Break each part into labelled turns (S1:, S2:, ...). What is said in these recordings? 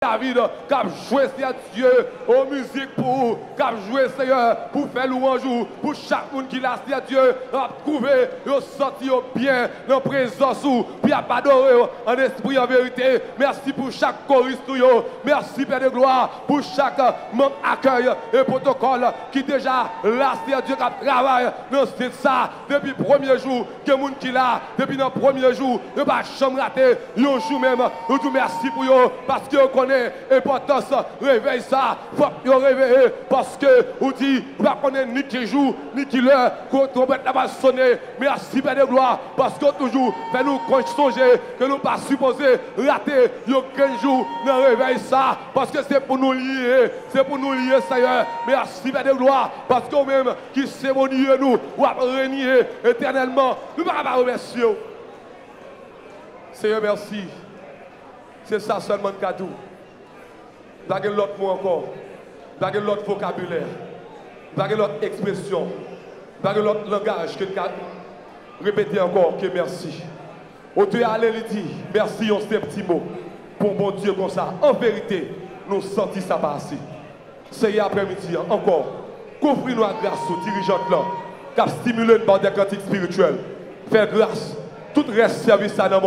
S1: David, qui a joué, Seigneur Dieu, aux musiques pour, qui a joué, Seigneur, pour faire louange, pour chaque monde qui l'a, Seigneur Dieu, a trouvé, a sorti bien dans la présence, puis a adoré en esprit, en vérité. Merci pour chaque choriste, merci Père de gloire, pour chaque membre accueil et protocole qui déjà là, Seigneur Dieu, qui travaille dans ça depuis le premier jour, que les gens qui là, depuis le premier jour, ne pas chambre rater, un jour même, nous tout merci pour eux, parce que l'importance, réveille ça, faut que vous réveillez, parce que vous dites, vous ne connaissez ni qui jour, ni qui l'heure, quand trompette n'a pas sonné. Merci Père de gloire, parce que toujours, fait nous songer que nous ne pas supposé rater, il y a 15 jours, nous réveille ça, parce que c'est pour nous lier, Seigneur. Merci Père de gloire, parce que vous-même qui sémonniez nous, ou à régner éternellement, nous ne pouvons pas remercier. Seigneur, merci. C'est ça seulement le cadeau. Pas de l'autre mot encore. Pas de l'autre vocabulaire. Pas de l'autre expression. Pas de l'autre langage que nous répéter encore que merci. Au Dieu allez lui dire merci on ces petits mots pour bon Dieu comme ça. En vérité, nous sentons ça passer. C'est après-midi encore. Couvrir-nous à grâce aux dirigeants là qui a stimulé une bande de cantiques spirituelles. Faire grâce. Tout reste service à nos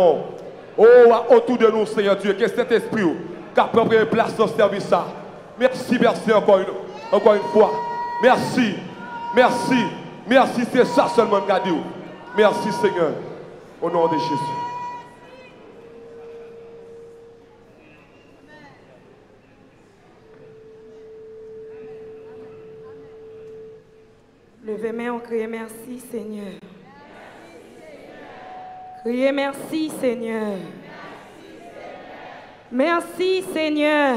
S1: oh, autour de nous, Seigneur Dieu, que cet esprit qui a pris place dans ce service. Merci, merci encore une fois. Merci, merci, merci, c'est ça seulement que je dis. Merci, Seigneur, au nom de Jésus.
S2: Levez-moi, on crie merci, Seigneur. Criez merci, Seigneur. Merci, Seigneur.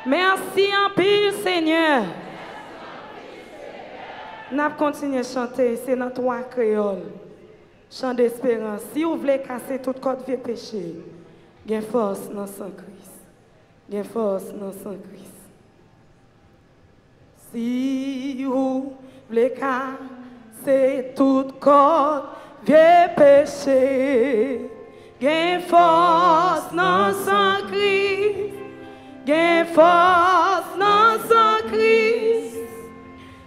S2: Merci en pile, Seigneur. Nous continuons à chanter, c'est notre roi créole. Chant d'espérance. Si vous voulez casser toute côte vieux péché, gain force dans sang Christ. Gain force dans sang Christ. Si vous voulez casser toute côte vieux péché, gain force dans sang Christ. Gain force dans sang Christ.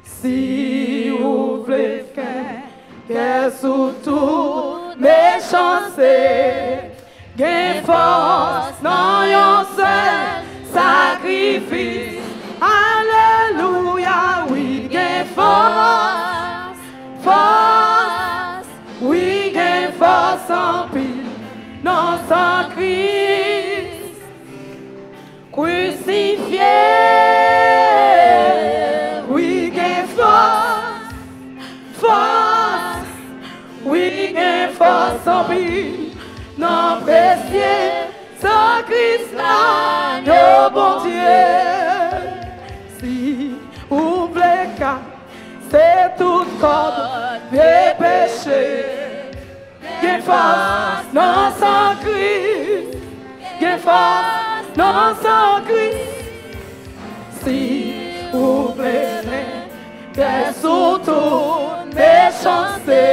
S2: Si vous voulez faire sous toute méchanceté, gain force dans un seul sacrifice. Alléluia, oui, gain force, force, oui, gain force en pile dans sang Christ. Crucifié, oui, gain force, force, oui, gain force en pile dans précieux sang Christ là, oh bon Dieu. Si vous voulez c'est tout corde, vieux péché, gain force dans sang Christ, gain force dans sang Christ. Si vous voulez faire sous toute méchanceté,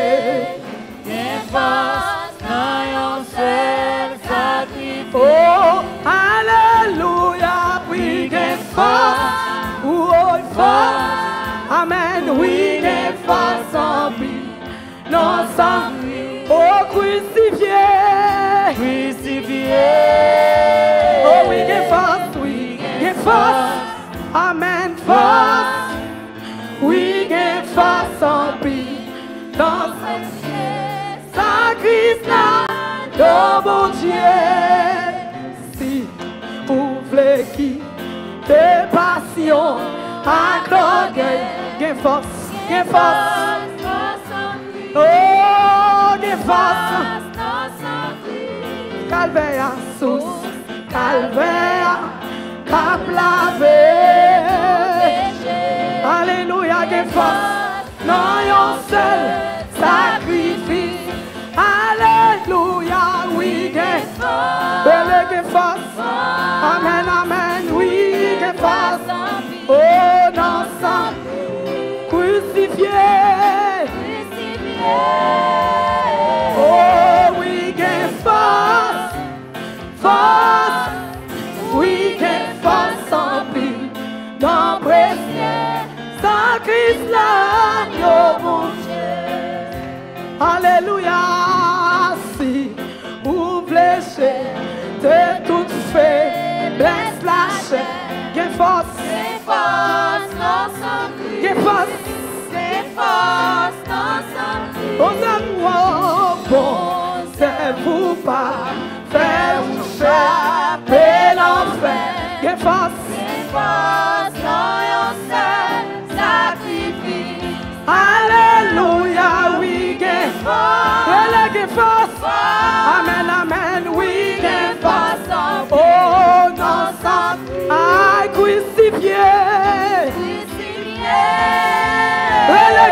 S2: gain force dans un seul sacrifice. Oh, alléluia, oui, gain force. Oh, force, amen, oui, les forces en vie, non sans, oh, crucifié, oh, oui, les forces, amen, force, oui, les forces en vie, dans sa Christ là, oh, mon Dieu, si vous voulez qui tes passions, accorde, gain force, oh, gain force, calvaire, sous, calvaire, cap lavé, alléluia, gain force, non, yon seul sacrifice, alléluia, oui, gain force, belle gain force, amen, amen, oui, gain force, oh, non, sang, crucifié, oh, oui, gain force, force, de toute faiblesse la chair. Gain force dans son Christ. Gain force dans son Christ. Aux amours, bon, c'est vous pas faire échapper l'enfer. Gain force dans un seul sacrifice. Alléluia, oui, gain force. Amen, amen, oui, gain force. Oh, non, sans I crucifié.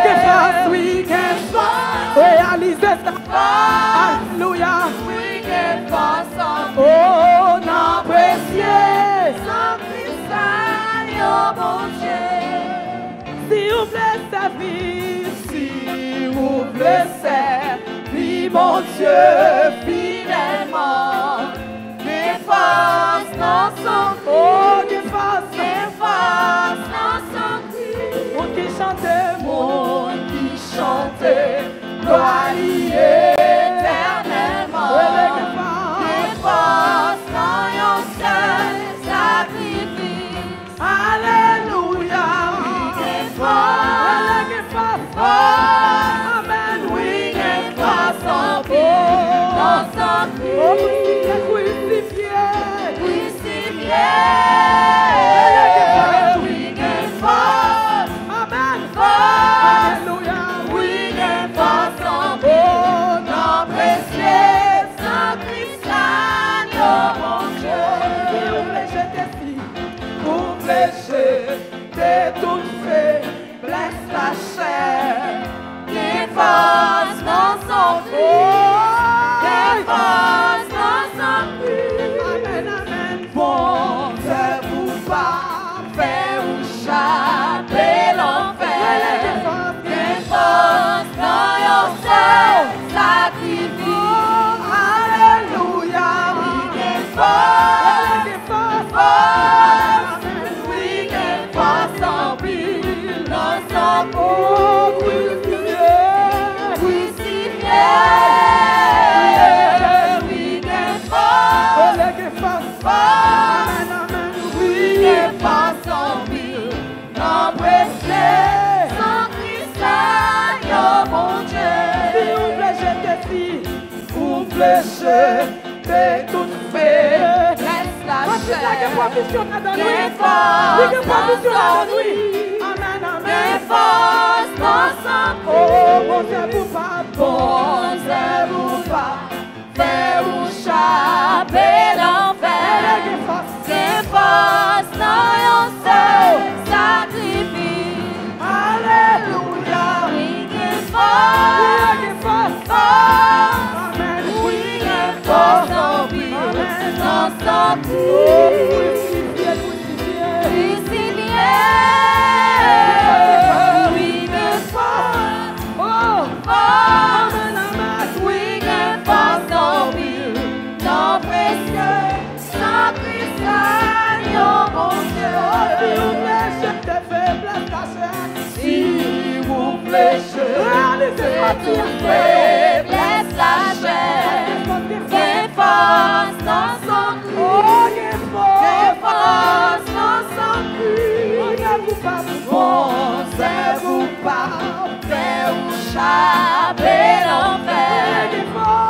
S2: Gain force, oui, gain force. Réalisez ça. Alléluia, oui, gain force. Oh, non, précieux. Sans Christ, oh, mon Dieu. Si vous voulez servir, si vous voulez servir, mon Dieu, fidèlement, des forces dans son cri. Oh, des forces dans son cri. Monde qui chantait, gloire éternellement. Des forces dans un seul sacrifice. Alléluia. Des forces. Amen. Oui, des forces en vie dans son cri. Oh, crucifié. Oui, des forces. Amen. Alléluia. Oui, des forces en vie. Oh, non, précieux. Sans Christ, oh mon Dieu. Vous fléchez tes filles. Vous fléchez tes toutes faiblesse la chair. Des forces dans son cri. Des forces dans son cri. Amen, amen. Bon, c'est vous pas faire échapper l'enfer. Des forces dans your seul sacrifice. Alléluia. Des forces. Amen. Oui, des forces en pile dans son cri. T'es toute faite. Laisse la chair. Des Amen, amen. Des forces dans son cri. Oh, bon Dieu, vous pas. Bon Dieu, vous pas. Faire échapper l'enfer. Des forces dans un seul sacrifice. Alléluia. Oui, des forces. Amen. Oui, des forces en vie. Dans son cri. Faiblesse la chair, des forces dans son cri, des forces dans son cri. Bon, c'est vous pas faire échapper l'enfer.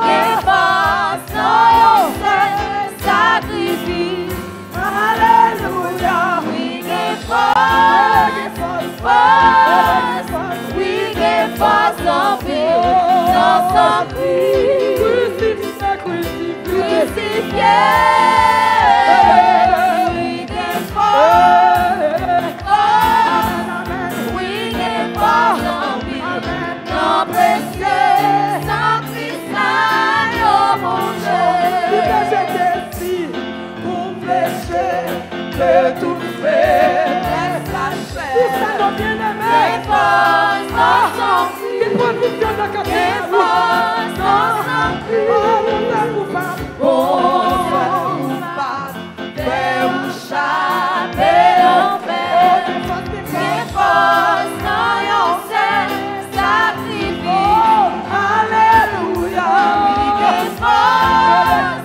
S2: Des forces dans un sacrifice. Alléluia. Oui, des forces. Oui, des forces en vie. Dans son cri, crucifié. Oui, des forces. Oui, des forces en vie. Non, précieux, sans Christ, oh mon Dieu. Vous fléchez de toute faiblesse la chair. Des forces dans son cri. Des forces dans son cri. Oh, vous pas faire échapper l'enfer. Des forces dans un seul sacrifice. Alléluia. Oui, des forces.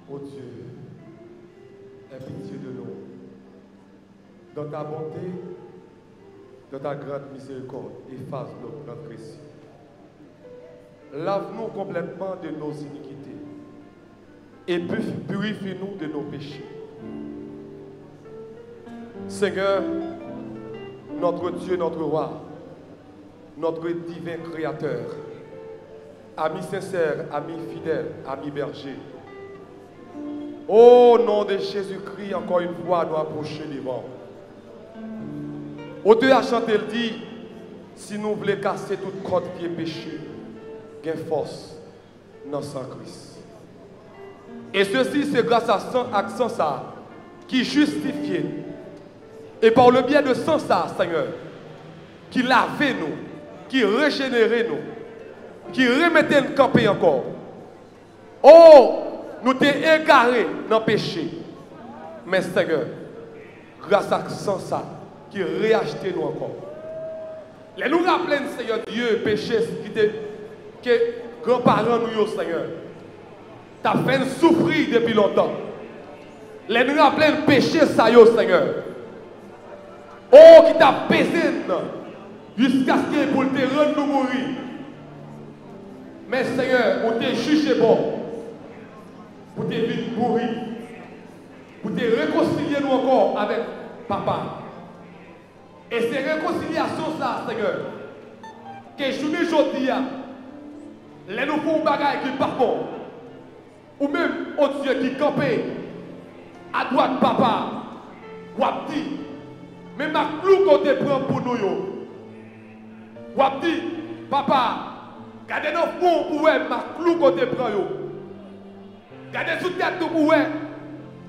S1: Oh Dieu, aie pitié de nous. Dans ta bonté, dans ta grande miséricorde, efface notre péché. Lave-nous complètement de nos iniquités et purifie-nous de nos péchés. Seigneur, notre Dieu, notre roi, notre divin créateur, ami sincère, ami fidèle, ami berger, au nom de Jésus-Christ, encore une fois, nous approcher devant. Auteur a chanté, il dit, si nous voulons casser toute crotte qui est péché, gain force dans sang Christ. Et ceci, c'est grâce à sang ça, qui justifiait. Et par le biais de sang ça, Seigneur, qui lavait nous, qui régénérait nous, qui remettait nous camper encore. Oh, nous t'es égarés dans le péché. Mais Seigneur, grâce à sang ça, qui réachetait nous encore. Les nous rappelons, Seigneur Dieu, péché que grands-parents nous, Seigneur, t'as fait souffrir depuis longtemps. Les nous rappelons péché ça, Seigneur. Oh, qui t'a pesé jusqu'à ce qu'il pour te rendre nous mourir. Mais Seigneur, on t'a jugé bon. Pour te vite mourir. Pour te réconcilier nous encore avec papa. Et c'est réconciliation ça, Seigneur. Que je dis aujourd'hui, les nous font bagaille qui pas bon. Ou même, oh Dieu, qui campait à droite papa. Ou a dit, mais ma clou qu'on te prend pour nous. Ou a dit, papa, gardez nos fonds pour ma clou qu'on te prend. Gardez sous tête pour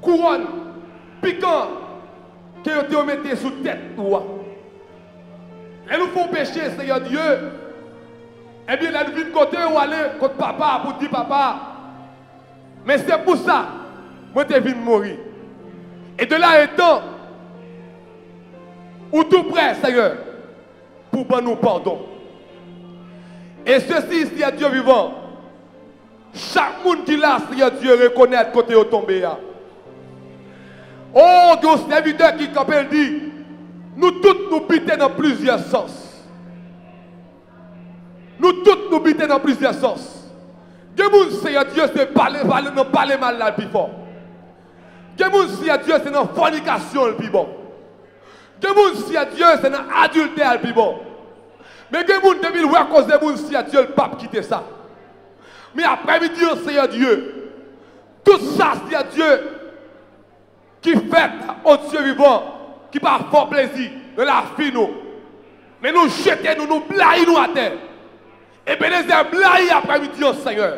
S1: couronne, piquant, que vous mettez sous tête. Et nous font pécher, Seigneur Dieu. Eh bien, nous venons de côté ou aller contre papa pour dire papa. Mais c'est pour ça, moi, je viens de mourir. Et de là étant, ou tout prêt, Seigneur, pour nous pardon. Et ceci, Seigneur Dieu vivant, chaque monde qui l'a, Seigneur Dieu, reconnaît côté où tombé. Oh, que serviteur qui capelle dit, nous tous nous bitons dans plusieurs sens. Nous tous nous bitons dans plusieurs sens. Que mon Seigneur Dieu, c'est parler mal là le plus fort. Que mon Seigneur Dieu, c'est dans la fornication le plus bon. Que mon Seigneur Dieu, c'est dans l'adultère le plus bon. Mais que mon Dieu, il va causer mon Seigneur Dieu, le pape quitter ça. Mais après-midi, Seigneur Dieu, tout ça, Seigneur Dieu, qui fait au Dieu vivant, qui par fort plaisir de la vie nous. Mais nous jetons, nous blaillons nous à terre. Et bien les blaillons après-midi, Seigneur,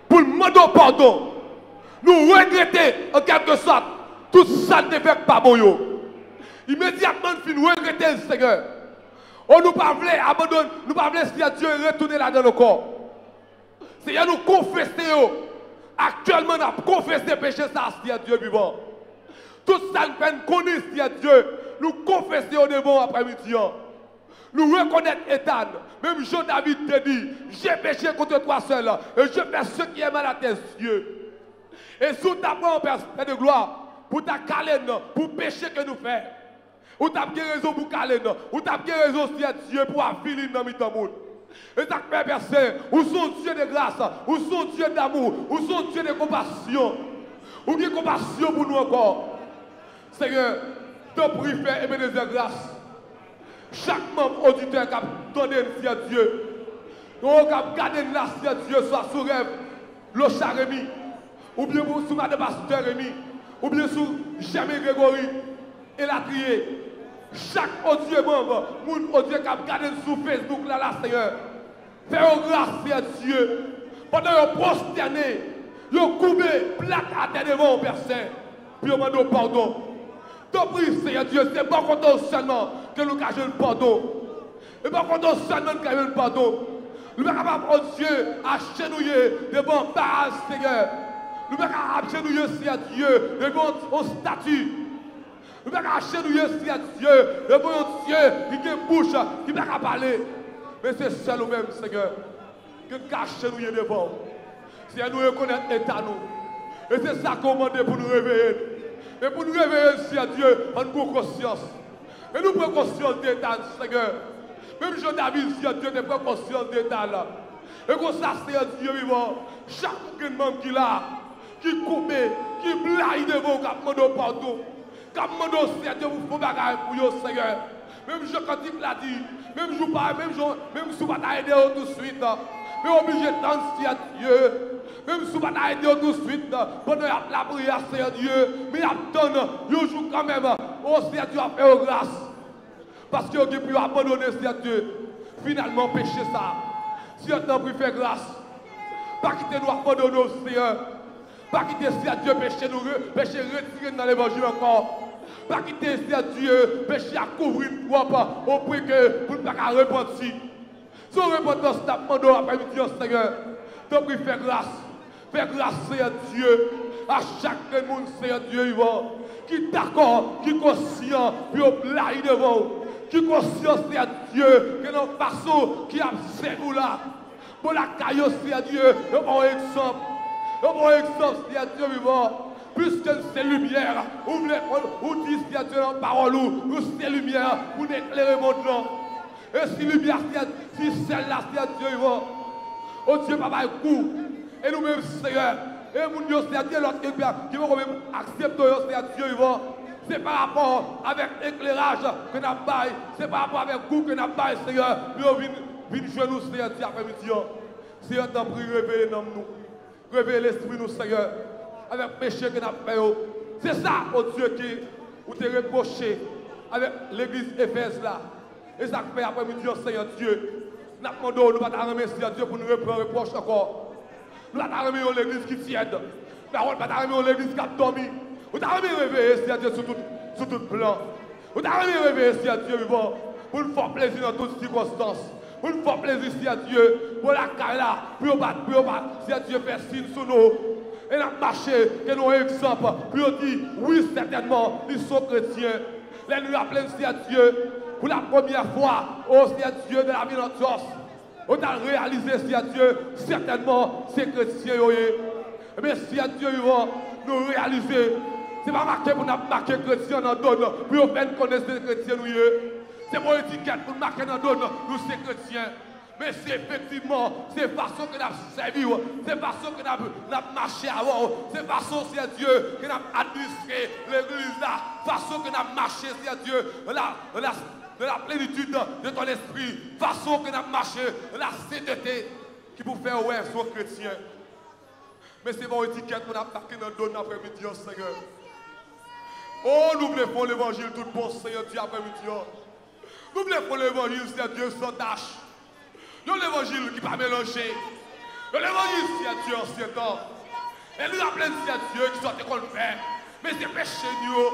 S1: pour le demander pardon. Nous regrettons en quelque sorte tout ça ne fait pas bon. Immédiatement, nous regrettons le Seigneur. On nous pas voulu abandonner, nous pas voulu Seigneur Dieu retourner là dans nos corps. Seigneur, nous confessons. Actuellement, nous avons confessé péché ça, Seigneur Dieu vivant. Tout ça nous fait connaître, Seigneur Dieu. Nous confessons devant après-midi. Nous reconnaissons État. Même Jean-David te dit, j'ai péché contre toi seul. Et je fais ce qui est mal à tes yeux. Et sous ta main, Père de gloire, pour ta calène, pour le péché que nous faisons. Ou tu as bien raison pour calène. Ou tu as bien raison, Seigneur Dieu, pour affiler dans le monde. Et ça fait personne. Où sont Dieu de grâce? Où sont Dieu d'amour? Où sont Dieu de compassion? Où bien compassion pour nous encore? Seigneur, te prie, fais aimer des grâces. Chaque membre auditeur qui a donné Seigneur Dieu, qui a gardé là, Seigneur Dieu, soit sous rêve, le chat Rémi, ou bien sous Madame Pasteur Rémi, ou bien sous Jamais Grégory, et la trier. Chaque auditeur membre, mon auditeur qui a gardé sur Facebook là, Seigneur, fais grâce, Seigneur Dieu, pendant que vous prosternez, vous coupez, plaque à terre devant personne, puis vous demandez pardon. Te prie, Seigneur Dieu, c'est pas contre seulement que nous cachons le pardon. Et pas contre seulement que nous cachons le pardon. Nous sommes capables, oh Dieu, à chenouiller devant Baal, Seigneur. Nous sommes capables à chenouiller, Seigneur Dieu, devant ton statut. Nous sommes capables à chenouiller, Seigneur Dieu, devant un Dieu qui a une bouche, qui ne peut pas parler. Mais c'est seul nous-mêmes, Seigneur, que nous cachons chenouiller devant. Seigneur, nous reconnaissons l'état nous. Et c'est ça qu'on demande pour nous réveiller. Mais pour nous réveiller, Seigneur Dieu, en nous conscience. Et nous prenons conscience d'état, Seigneur. Même Jean-David, Seigneur Dieu, nous prenons conscience d'état là. Et comme ça, Seigneur Dieu vivant, chaque membre qui l'a, qui coupe, qui blague devant, qui demande pardon, qui demande, Seigneur Dieu, vous faites bagarre pour vous, Seigneur. Même Jean quand il l'a dit, même je parle, même si vous ne pouvez pas aider tout de suite, mais obligé de tendre, Seigneur Dieu. Même si vous ne pouvez pas aider tout de suite, pendant la prière, Seigneur Dieu, mais attendre, un jour quand même, oh Seigneur Dieu a fait grâce. Parce que vous avez pu abandonner, Seigneur Dieu, finalement péché ça. Si vous avez pu faire grâce, pas quitter nous abandonner, Seigneur. Pas quitter si à Dieu péché nous, péché retirer dans l'évangile encore. Pas quitter si à Dieu péché à couvrir une fois au point que vous ne pouvez pas repentir. Si on repentance, nous demandons après-midi au Seigneur, tu prie faire grâce. Fais grâce, Seigneur Dieu, à chaque monde, Seigneur Dieu, vivant, qui est d'accord, qui est conscient, puis au plat devant, qui est conscient, Seigneur Dieu, que notre façon qui a servi là, pour la caillou, Seigneur Dieu, un bon exemple, Seigneur Dieu, vivant, puisque c'est lumière, ou dit, Seigneur Dieu, dans la parole, nous c'est lumière, pour éclairer le monde là. Et si lumière, si celle-là, Seigneur Dieu, vivant, oh Dieu, papa, coup. Et nous-mêmes, Seigneur, et mon Dieu, c'est-à-dire l'autre qui va quand même accepter, c'est-à-dire Dieu, c'est par rapport avec l'éclairage que nous avons, c'est par rapport avec vous que nous avons, Seigneur, nous venons jouer nous, Seigneur, après-midi. Seigneur, t'en prie, réveillez nous, réveillez l'esprit, nous, Seigneur, avec le péché que nous avons fait. C'est ça, oh Dieu, qui vous t'es reproché avec l'église Éphèse là. Et ça fait après-midi, Seigneur Dieu, nous demandons, nous ne pas remercier Dieu pour nous reprendre reproche encore. Nous avons remis l'église qui tiède. Nous avons remis l'église qui a dormi. Nous avons réveillé, Seigneur Dieu, sur tout plan. Nous avons réveillé, Seigneur Dieu, vivant, pour nous faire plaisir dans toutes circonstances. Pour nous faire plaisir, Seigneur Dieu, pour la carrière là, pour battre, Seigneur Dieu, faire signe sur nous. Et nous avons marché, que nous avons exemple, puis on dit, oui, certainement, ils sont chrétiens. Là, nous rappelons, Seigneur Dieu, pour la première fois, oh Seigneur Dieu, de la vie de notre os. On a réalisé, si à Dieu, certainement, c'est chrétien. Mais si à Dieu, nous réaliser, c'est pas marqué pour nous marquer chrétien dans le donne, puis on fait connaître les chrétiens. C'est pour étiquette pour marquer dans le donne, nous c'est chrétiens. Mais c'est effectivement, c'est façon que nous avons servi, c'est façon que nous avons marché avant, c'est façon, si à Dieu, que nous avons administré l'église là, façon que nous avons marché, si à Dieu, de la plénitude de ton esprit, façon que nous avons marché, la sainteté qui vous fait ouais, soit chrétien. Mais c'est mon étiquette qu'on a marqué dans le don après-midi, Seigneur. Oh, nous voulons l'évangile tout bon, Seigneur Dieu, après-midi. Nous voulons l'évangile, Seigneur Dieu, sans tâche. Nous l'évangile qui ne pas mélanger. Nous l'évangile, Seigneur Dieu, en ce temps. Et nous appelons, Seigneur Dieu, qui sont qu'on le fait. Mais c'est péché, nous,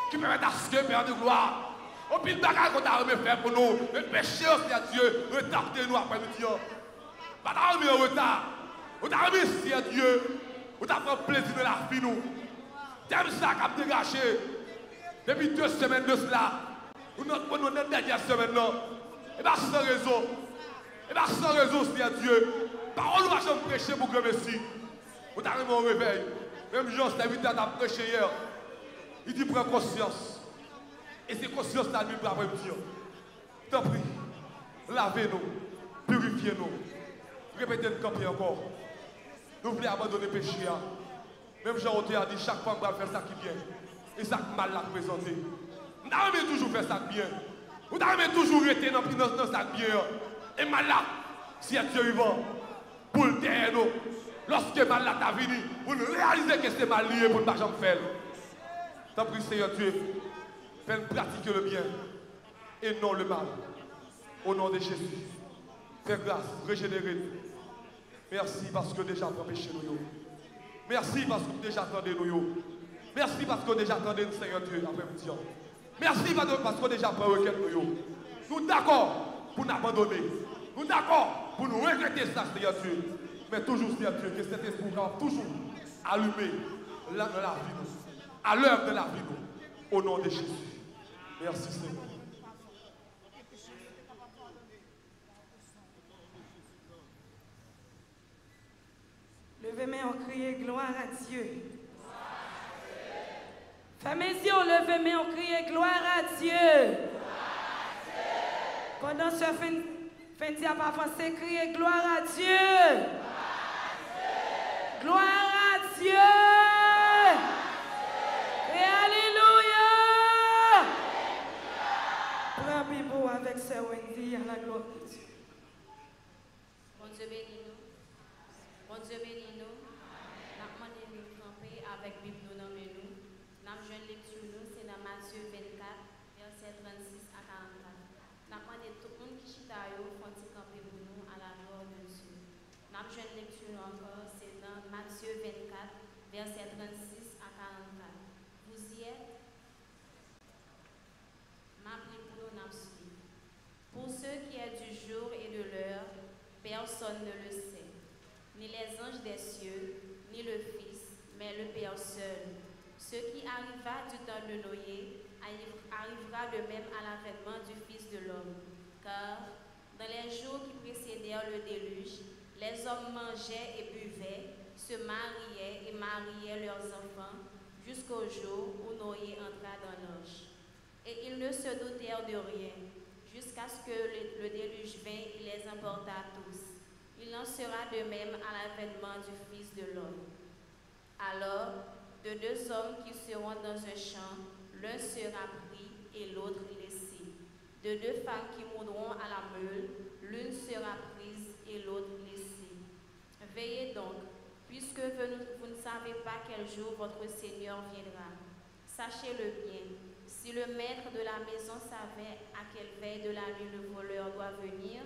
S1: qui permettent à ce que Père de gloire. Au pile de bagages qu'on a remis faire pour nous, le péché, Seigneur Dieu, retardez-nous après-midi. Pas d'armer en retard. On a remis, Seigneur Dieu, on a pris plaisir de la vie, nous. T'aimes ça qui a dégagé depuis 2 semaines de cela. Nous avons notre dernière semaine, non. Et bien sans raison. Et bien sans raison, Seigneur Dieu. Parole, nous allons prêcher pour que le Messie. On a remis au réveil. Même Jean, c'est invité à prêcher hier. Il dit prends conscience. Et c'est conscience la nuit pour après-midi. T'en prie, lavez-nous, purifiez-nous. Répétez le camp encore. Nous voulons abandonner le péché. Même Jean-Oté a dit chaque femme va faire ça qui vient. Et ça qui mal l'a présenté. Nous avons toujours fait ça qui bien. Nous avons toujours été dans ça qui bien. Et mal là, si Dieu vivant, pour le terre, lorsque mal là t'a venu, pour réaliser que c'est mal lié pour ne pas jamais faire. T'en prie, Seigneur Dieu. Fais pratiquer le bien et non le mal. Au nom de Jésus. Fais grâce, régénérer. Merci parce que déjà tu as péché nous. Merci parce que déjà attendez nous. Merci parce que déjà attendez le Seigneur Dieu après-midi. Merci parce que déjà pas requête nous. Nous d'accord pour nous abandonner. Nous d'accord pour nous regretter ça, Seigneur Dieu. Mais toujours, Seigneur Dieu, que cet esprit va toujours allumer dans la vie, à l'heure de la vie, au nom de Jésus. Merci, Seigneur.
S2: Levez mes on crie gloire à Dieu. Fermez les yeux, levez mes on crie gloire à Dieu. Pendant ce fin de diable avancé, criez gloire à Dieu. Gloire à Dieu. Et alléluia. Prends Bibo avec ce Wendy à la gloire de Dieu.
S3: Bon Dieu bénis nous. Bon Dieu bénis nous. Nous demandons de nous camper avec Bible nous dans nous. Nous jeune lecture nous, c'est dans Matthieu 24, verset 36 à 44. Nous demandons tout le monde qui chita yo font camper pour nous à la gloire de Dieu. Nous jeune lecture encore, c'est dans Matthieu 24, versets 36 à 44. Vous y êtes? M'appelez pour nous suivre. Pour ce qui est du jour et de l'heure, personne ne le sait, ni les anges des cieux, ni le Fils, mais le Père seul. Ce qui arriva du temps de Noé arrivera de même à l'avènement du Fils de l'homme. Car dans les jours qui précédèrent le déluge, les hommes mangeaient et buvaient, se mariaient et mariaient leurs enfants, jusqu'au jour où Noé entra dans l'arche. Et ils ne se doutèrent de rien, jusqu'à ce que le déluge vint et les emporta tous. Il en sera de même à l'avènement du Fils de l'homme. Alors, de deux hommes qui seront dans un champ, l'un sera pris et l'autre laissé. De deux femmes qui mourront à la meule, l'une sera prise et l'autre laissée. Veillez donc, puisque vous ne savez pas quel jour votre Seigneur viendra. Sachez-le bien, si le maître de la maison savait à quelle veille de la nuit le voleur doit venir,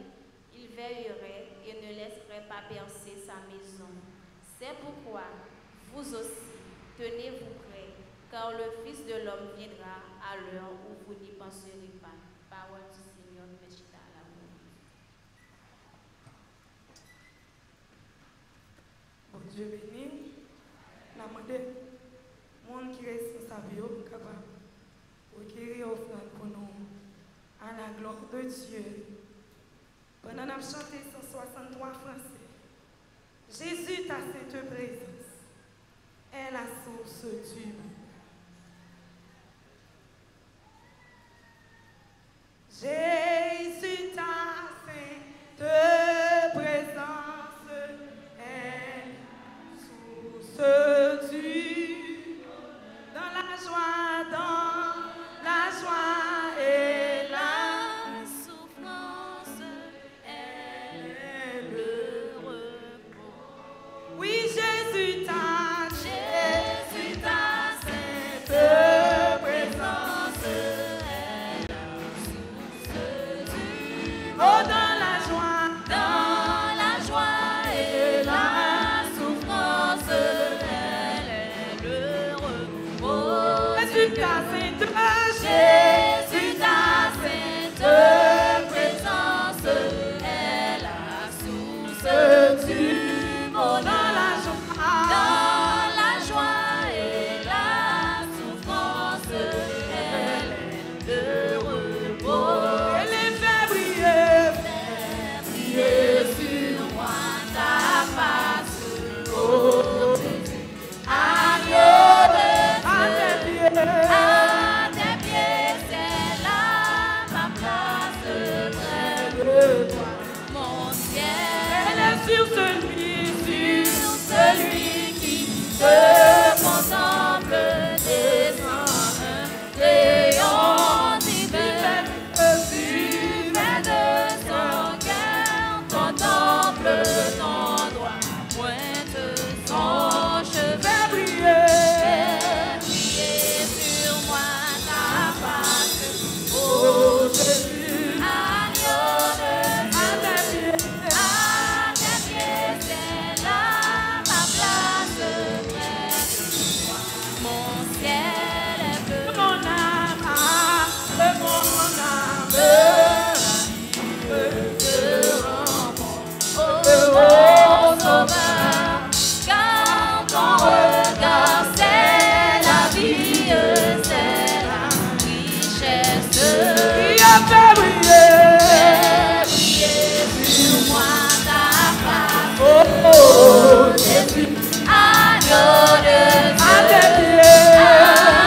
S3: il veillerait et ne laisserait pas percer sa maison. C'est pourquoi, vous aussi, tenez-vous prêts, car le Fils de l'homme viendra à l'heure où vous n'y penserez pas. Parole du Seigneur, Meshita à l'amour.
S2: Bon Dieu béni, la demande, monde qui reste responsable, capable, requérir offrande pour nous, à la gloire de Dieu. Pendant qu'on chanté 163 français, Jésus, ta sainte présence, est la source du bien. Jésus, ta sainte présence est la source du bien. Dans la joie et la
S3: souffrance, elle est le repos.
S2: oui, Jésus, ta
S3: sainte présence est la source du
S2: oh, dans la
S3: joie et la souffrance, elle est le repos.
S2: Jésus, ta sainte
S3: Jésus, ta sainte présence est la source du bonheur. Dans la joie et la souffrance, elle est le repos.
S2: elle est fait briller.
S3: Briller sur moi ta face, ô Jésus. Agneau de
S2: À tes pieds.
S3: à tes pieds, c'est là ma place près de toi. Mon ciel
S2: Elle est sur celui,
S3: sur celui qui te contemple, descend un rayon divin. Fumée de son cœur, contemple ton droit, pointe son cheveu.
S2: fait briller.
S3: Fais briller sur moi ta face, ô Jésus. Agneau de
S2: À tes pieds.
S3: à tes pieds, c'est là ma place près de toi. Mon ciel est bleu,
S2: Mon âme, de mon âme.
S3: te rend mon sauveur, car ton regard c'est la vie, c'est la richesse.
S2: Qui a fait briller.
S3: Fais briller sur moi ta face,
S2: Oh,
S3: Jésus, agneau de
S2: à
S3: Dieu.
S2: tes pieds.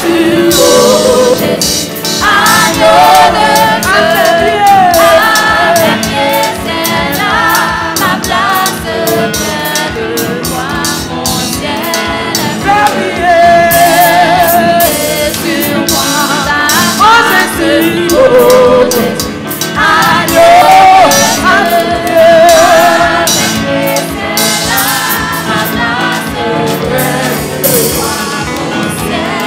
S2: Jésus, oh Jésus, agneau de Dieu, à tes pieds, c'est là ma place près de toi, mon ciel. Jésus, sur moi, oh Jésus, oh Jésus, agneau de Dieu, à tes pieds, c'est là ma place près de toi, mon ciel.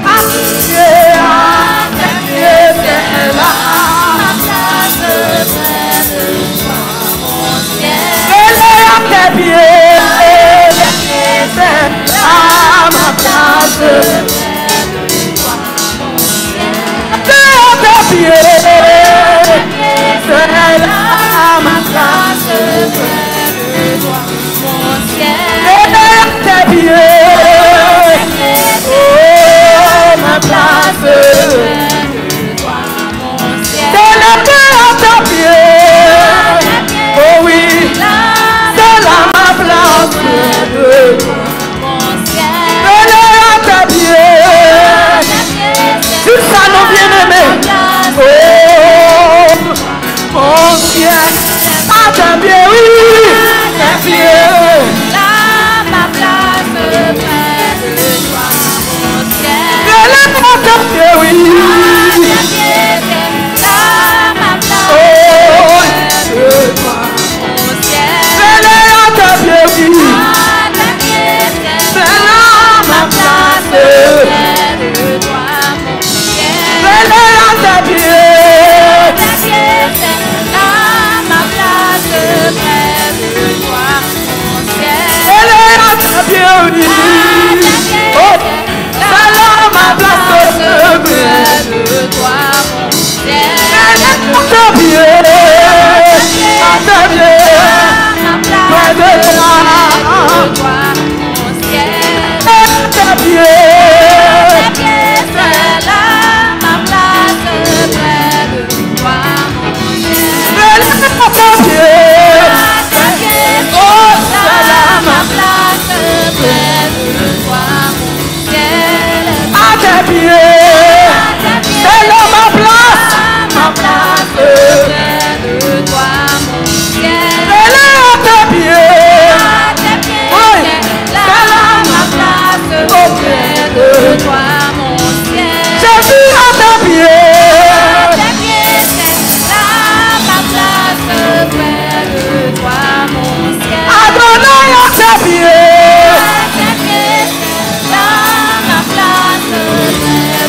S2: À tes pieds, c'est là ma place près de toi, mon ciel. À tes pieds, c'est là ma place près de toi, mon ciel. À tes pieds, c'est là ma place près de toi, mon ciel. À tes pieds, oh ma place près de toi, mon ciel. À tes pieds, oh oui, c'est là ma place près de toi, mon ciel. À tes pieds, tout ça nous vient aimer. Oh, mon ciel, à tes pieds, oui, tes pieds. Là, ma place près de toi, mon ciel. À tes pieds, oui. À tes pieds, là, ma place près de toi, mon ciel. À tes pieds, oui. À tes pieds, c'est là ma place près de toi, mon ciel. À tes pieds, c'est là ma place près de toi, mon ciel. À tes pieds, oui. Oh, c'est là ma place près de toi, mon ciel. À tes pieds, à tes pieds, près de toi, mon ciel. À tes pieds, c'est là ma place près de toi, mon ciel. À tes pieds, oh, c'est là ma place près de toi, mon ciel. À tes pieds, c'est là ma place près de toi, mon ciel. À tes pieds, oui, c'est là ma place près de toi, mon ciel. Jésus, à tes pieds, c'est là ma place près de toi, mon ciel. Adonai, à tes pieds, c'est là ma place près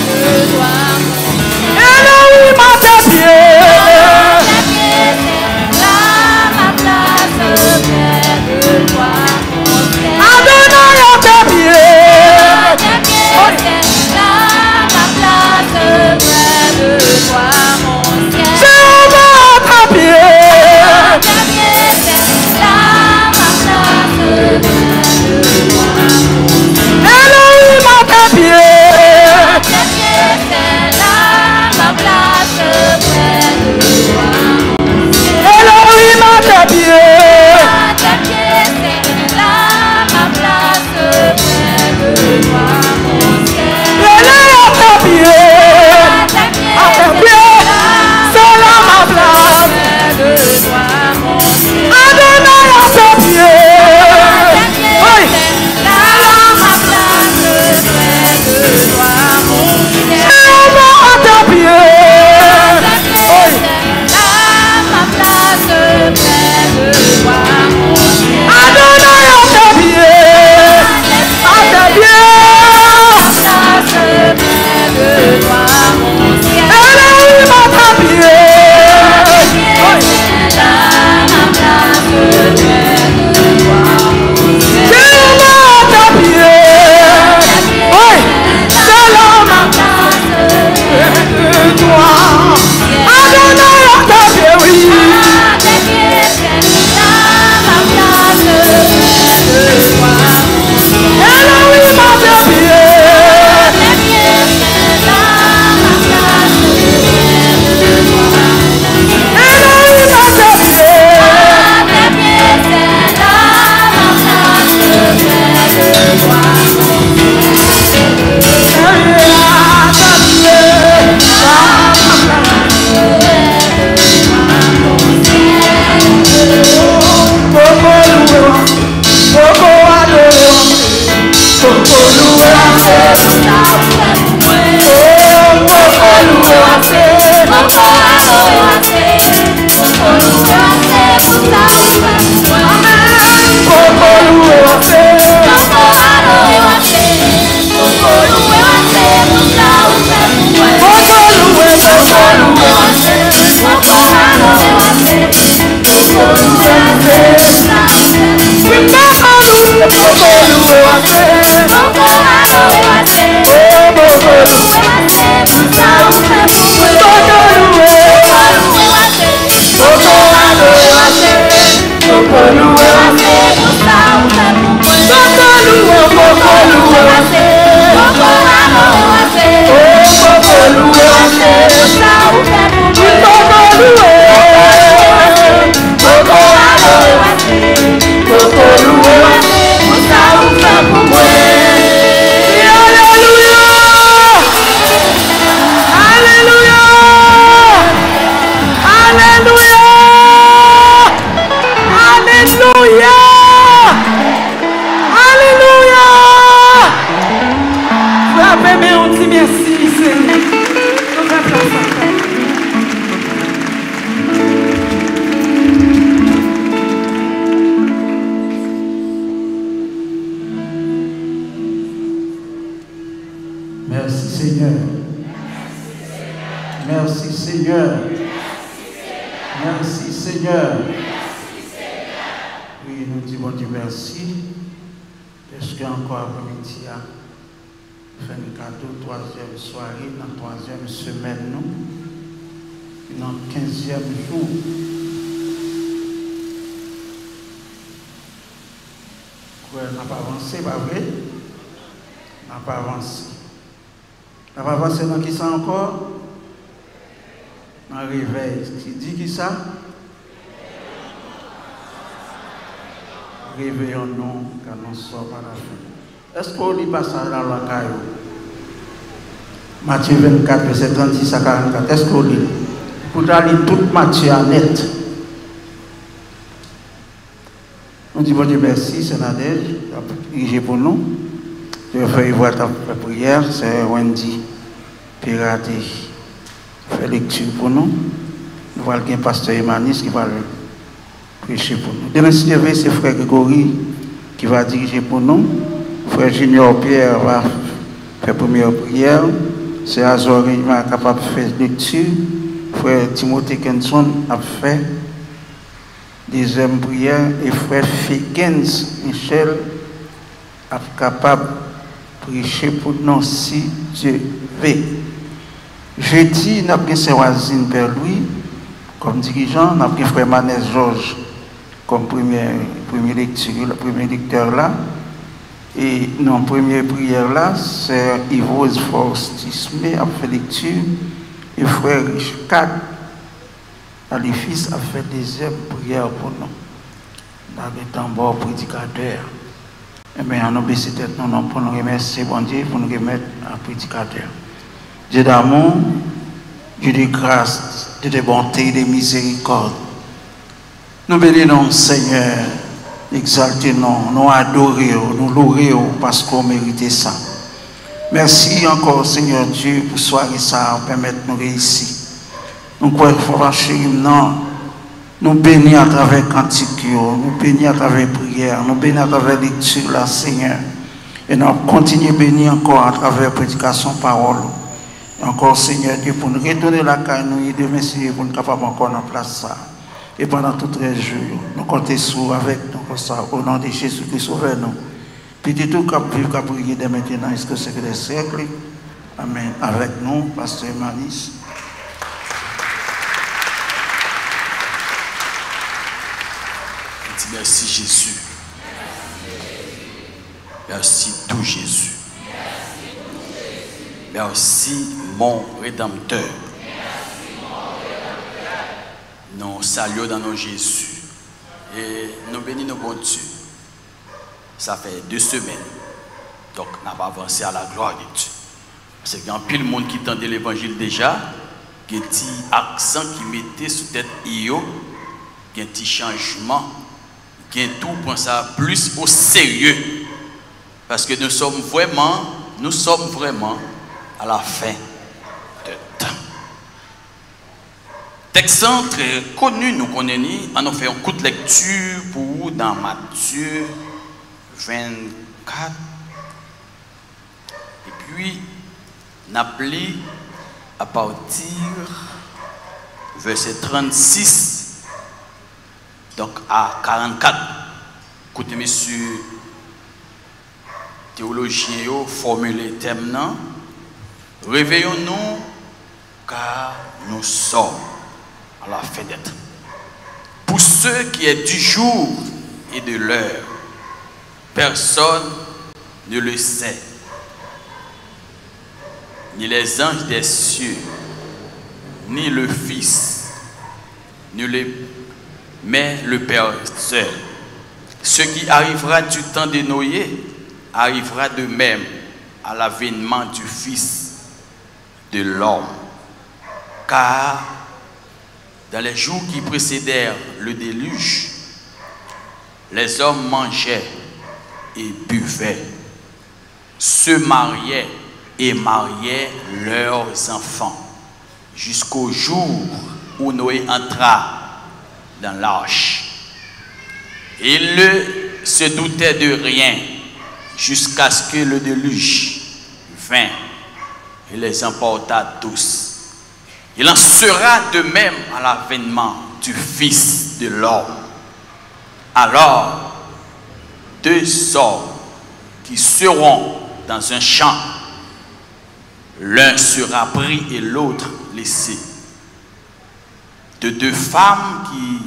S4: Réveillons-nous car nous sommes à la fin. Est-ce qu'on lit pas ça dans le caillou? Matthieu 24, verset 36 à 44. Est-ce qu'on lit? Pour lire toute Matthieu en net. On dit bon Dieu merci, c'est Nadège, dirigé pour nous. Je vais faire voir ta prière, c'est Wendy Piraté. Fait lecture pour nous. Nous voyons le pasteur Emmanis qui va prêcher pour nous. Demain, si Dieu c'est frère Grégory qui va diriger pour nous. Frère Junior Pierre va faire première prière. C'est Azori qui va capable de faire lecture. Frère Timothée Kenson a fait deuxième prière. Et frère Figgins Michel est capable de prêcher pour nous si Dieu veut. Jeudi, nous avons Séwazine Père Louis comme dirigeant, nous avons frère Manès Georges comme premier lecteur là. Et notre première prière là, c'est Yves Forstisme a fait lecture. Et frère Richard Alifis a fait deuxième prière pour nous. Nous avons un bon prédicateur. Et bien, nous baissons tête nous pour nous remercier, bon Dieu, pour nous remettre un prédicateur. Dieu d'amour, Dieu de grâce, Dieu de bonté, de miséricorde. Nous bénissons Seigneur, exaltons, nous adorons, nous louons parce qu'on mérite ça. Merci encore Seigneur Dieu pour soirée ça, permettre de nous réussir. Nous croyons nous bénissons à travers cantique, nous bénissons à travers prière, nous bénissons à travers lecture là Seigneur. Et nous continuons à bénir encore à travers prédication parole. Encore Seigneur Dieu pour nous retourner la caille, nous aider merci pour nous capables encore en place ça. Et pendant tout les jours, nous comptons sur avec nous comme ça, au nom de Jésus qui sauve nous. Puis tout cap vivre, cap prier dès maintenant, est-ce que c'est que des siècles? Amen. Avec nous, pasteur Manis.
S5: Merci Jésus. Merci tout Jésus. Merci mon Rédempteur. Nous saluons dans nos Jésus. Et nous bénissons nos bon Dieu. Ça fait 2 semaines. Donc, nous avons avancé à la gloire de Dieu. Parce qu'il y a un pile de monde qui entendait l'évangile déjà. Il y a un petit accent qui mettait sous tête Io. Il y a un petit changement. Il y a tout pour ça plus au sérieux. Parce que nous sommes vraiment à la fin de temps. Texte très connu, nous connaissons, on a fait un coup de lecture pour dans Matthieu 24. Et puis, on a appelé à partir verset 36, donc à 44. Écoutez, messieurs, théologiens, formulez le thème, non? Réveillons-nous, car nous sommes à la fin d'être. Pour ceux qui est du jour et de l'heure, personne ne le sait, ni les anges des cieux, ni le Fils, mais le Père seul. Ce qui arrivera du temps de Noé arrivera de même à l'avènement du Fils de l'homme. Car dans les jours qui précédèrent le déluge, les hommes mangeaient et buvaient, se mariaient et mariaient leurs enfants, jusqu'au jour où Noé entra dans l'arche. Il ne se doutait de rien jusqu'à ce que le déluge vint et les emporta tous. Il en sera de même à l'avènement du Fils de l'homme. Alors, deux hommes qui seront dans un champ, l'un sera pris et l'autre laissé. De deux femmes qui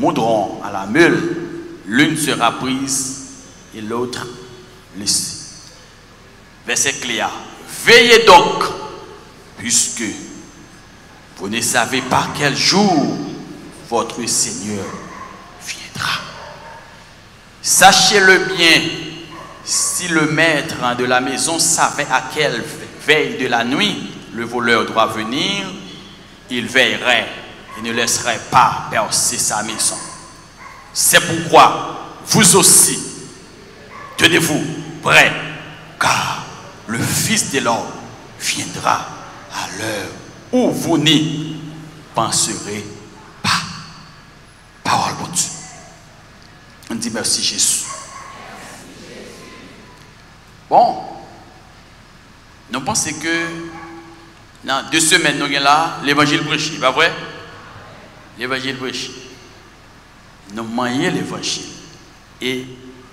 S5: monteront à la meule, l'une sera prise et l'autre laissée. Verset clair. Veillez donc, puisque vous ne savez pas quel jour votre Seigneur viendra. Sachez-le bien, si le maître de la maison savait à quelle veille de la nuit le voleur doit venir, il veillerait et ne laisserait pas percer sa maison. C'est pourquoi vous aussi, tenez-vous prêts, car le Fils de l'homme viendra à l'heure où vous n'y penserez pas. Parole de Dieu. On dit merci Jésus. Bon, nous pensons que dans 2 semaines, nous sommes là, l'évangile prêché, pas vrai? L'évangile prêché. Nous manions l'évangile. Et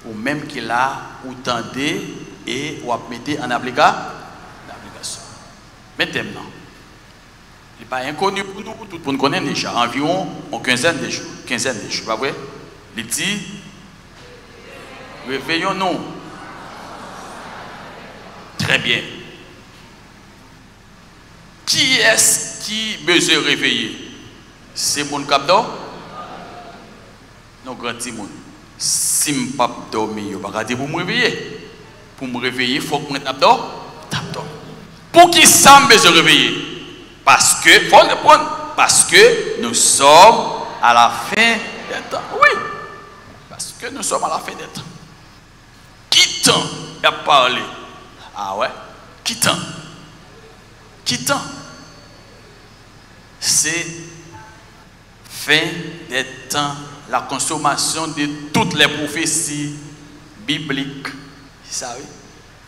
S5: ou même qu'il a, ou tendez et ou mettez en application. Maintenant, il n'est pas inconnu pour nous, tout le monde connaît déjà, environ une quinzaine de jours, pas vrai? Il dit, réveillons-nous. Très bien. Qui est-ce qui besoin de réveiller? C'est mon capteur? Non, grand monde. Si je ne peux pas dormir, je ne peux pas dire pour me réveiller. Pour me réveiller, il faut que je tape d'or. Pour qui ça me besoin de réveiller? Parce que, il faut répondre, parce que nous sommes à la fin des temps. Oui, parce que nous sommes à la fin des temps. Qui t'en a parlé? Ah ouais? Qui t'en? C'est fin des temps, la consommation de toutes les prophéties bibliques. Vous savez,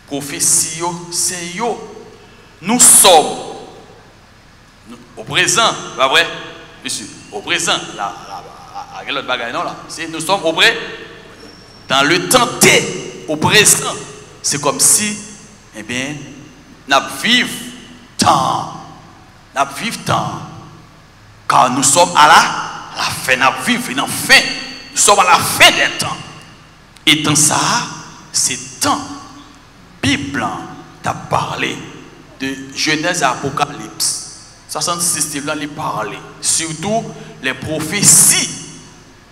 S5: prophéties, c'est yo. Nous sommes au présent, pas vrai, monsieur, au présent, nous sommes au présent, dans le temps T, au présent, c'est comme si, eh bien, nous vivons temps, car nous sommes à la fin, nous sommes à la fin des temps. Et dans ça, c'est temps, Bible t'a parlé de Genèse à Apocalypse. 66 livres, il parlait. Surtout les prophéties.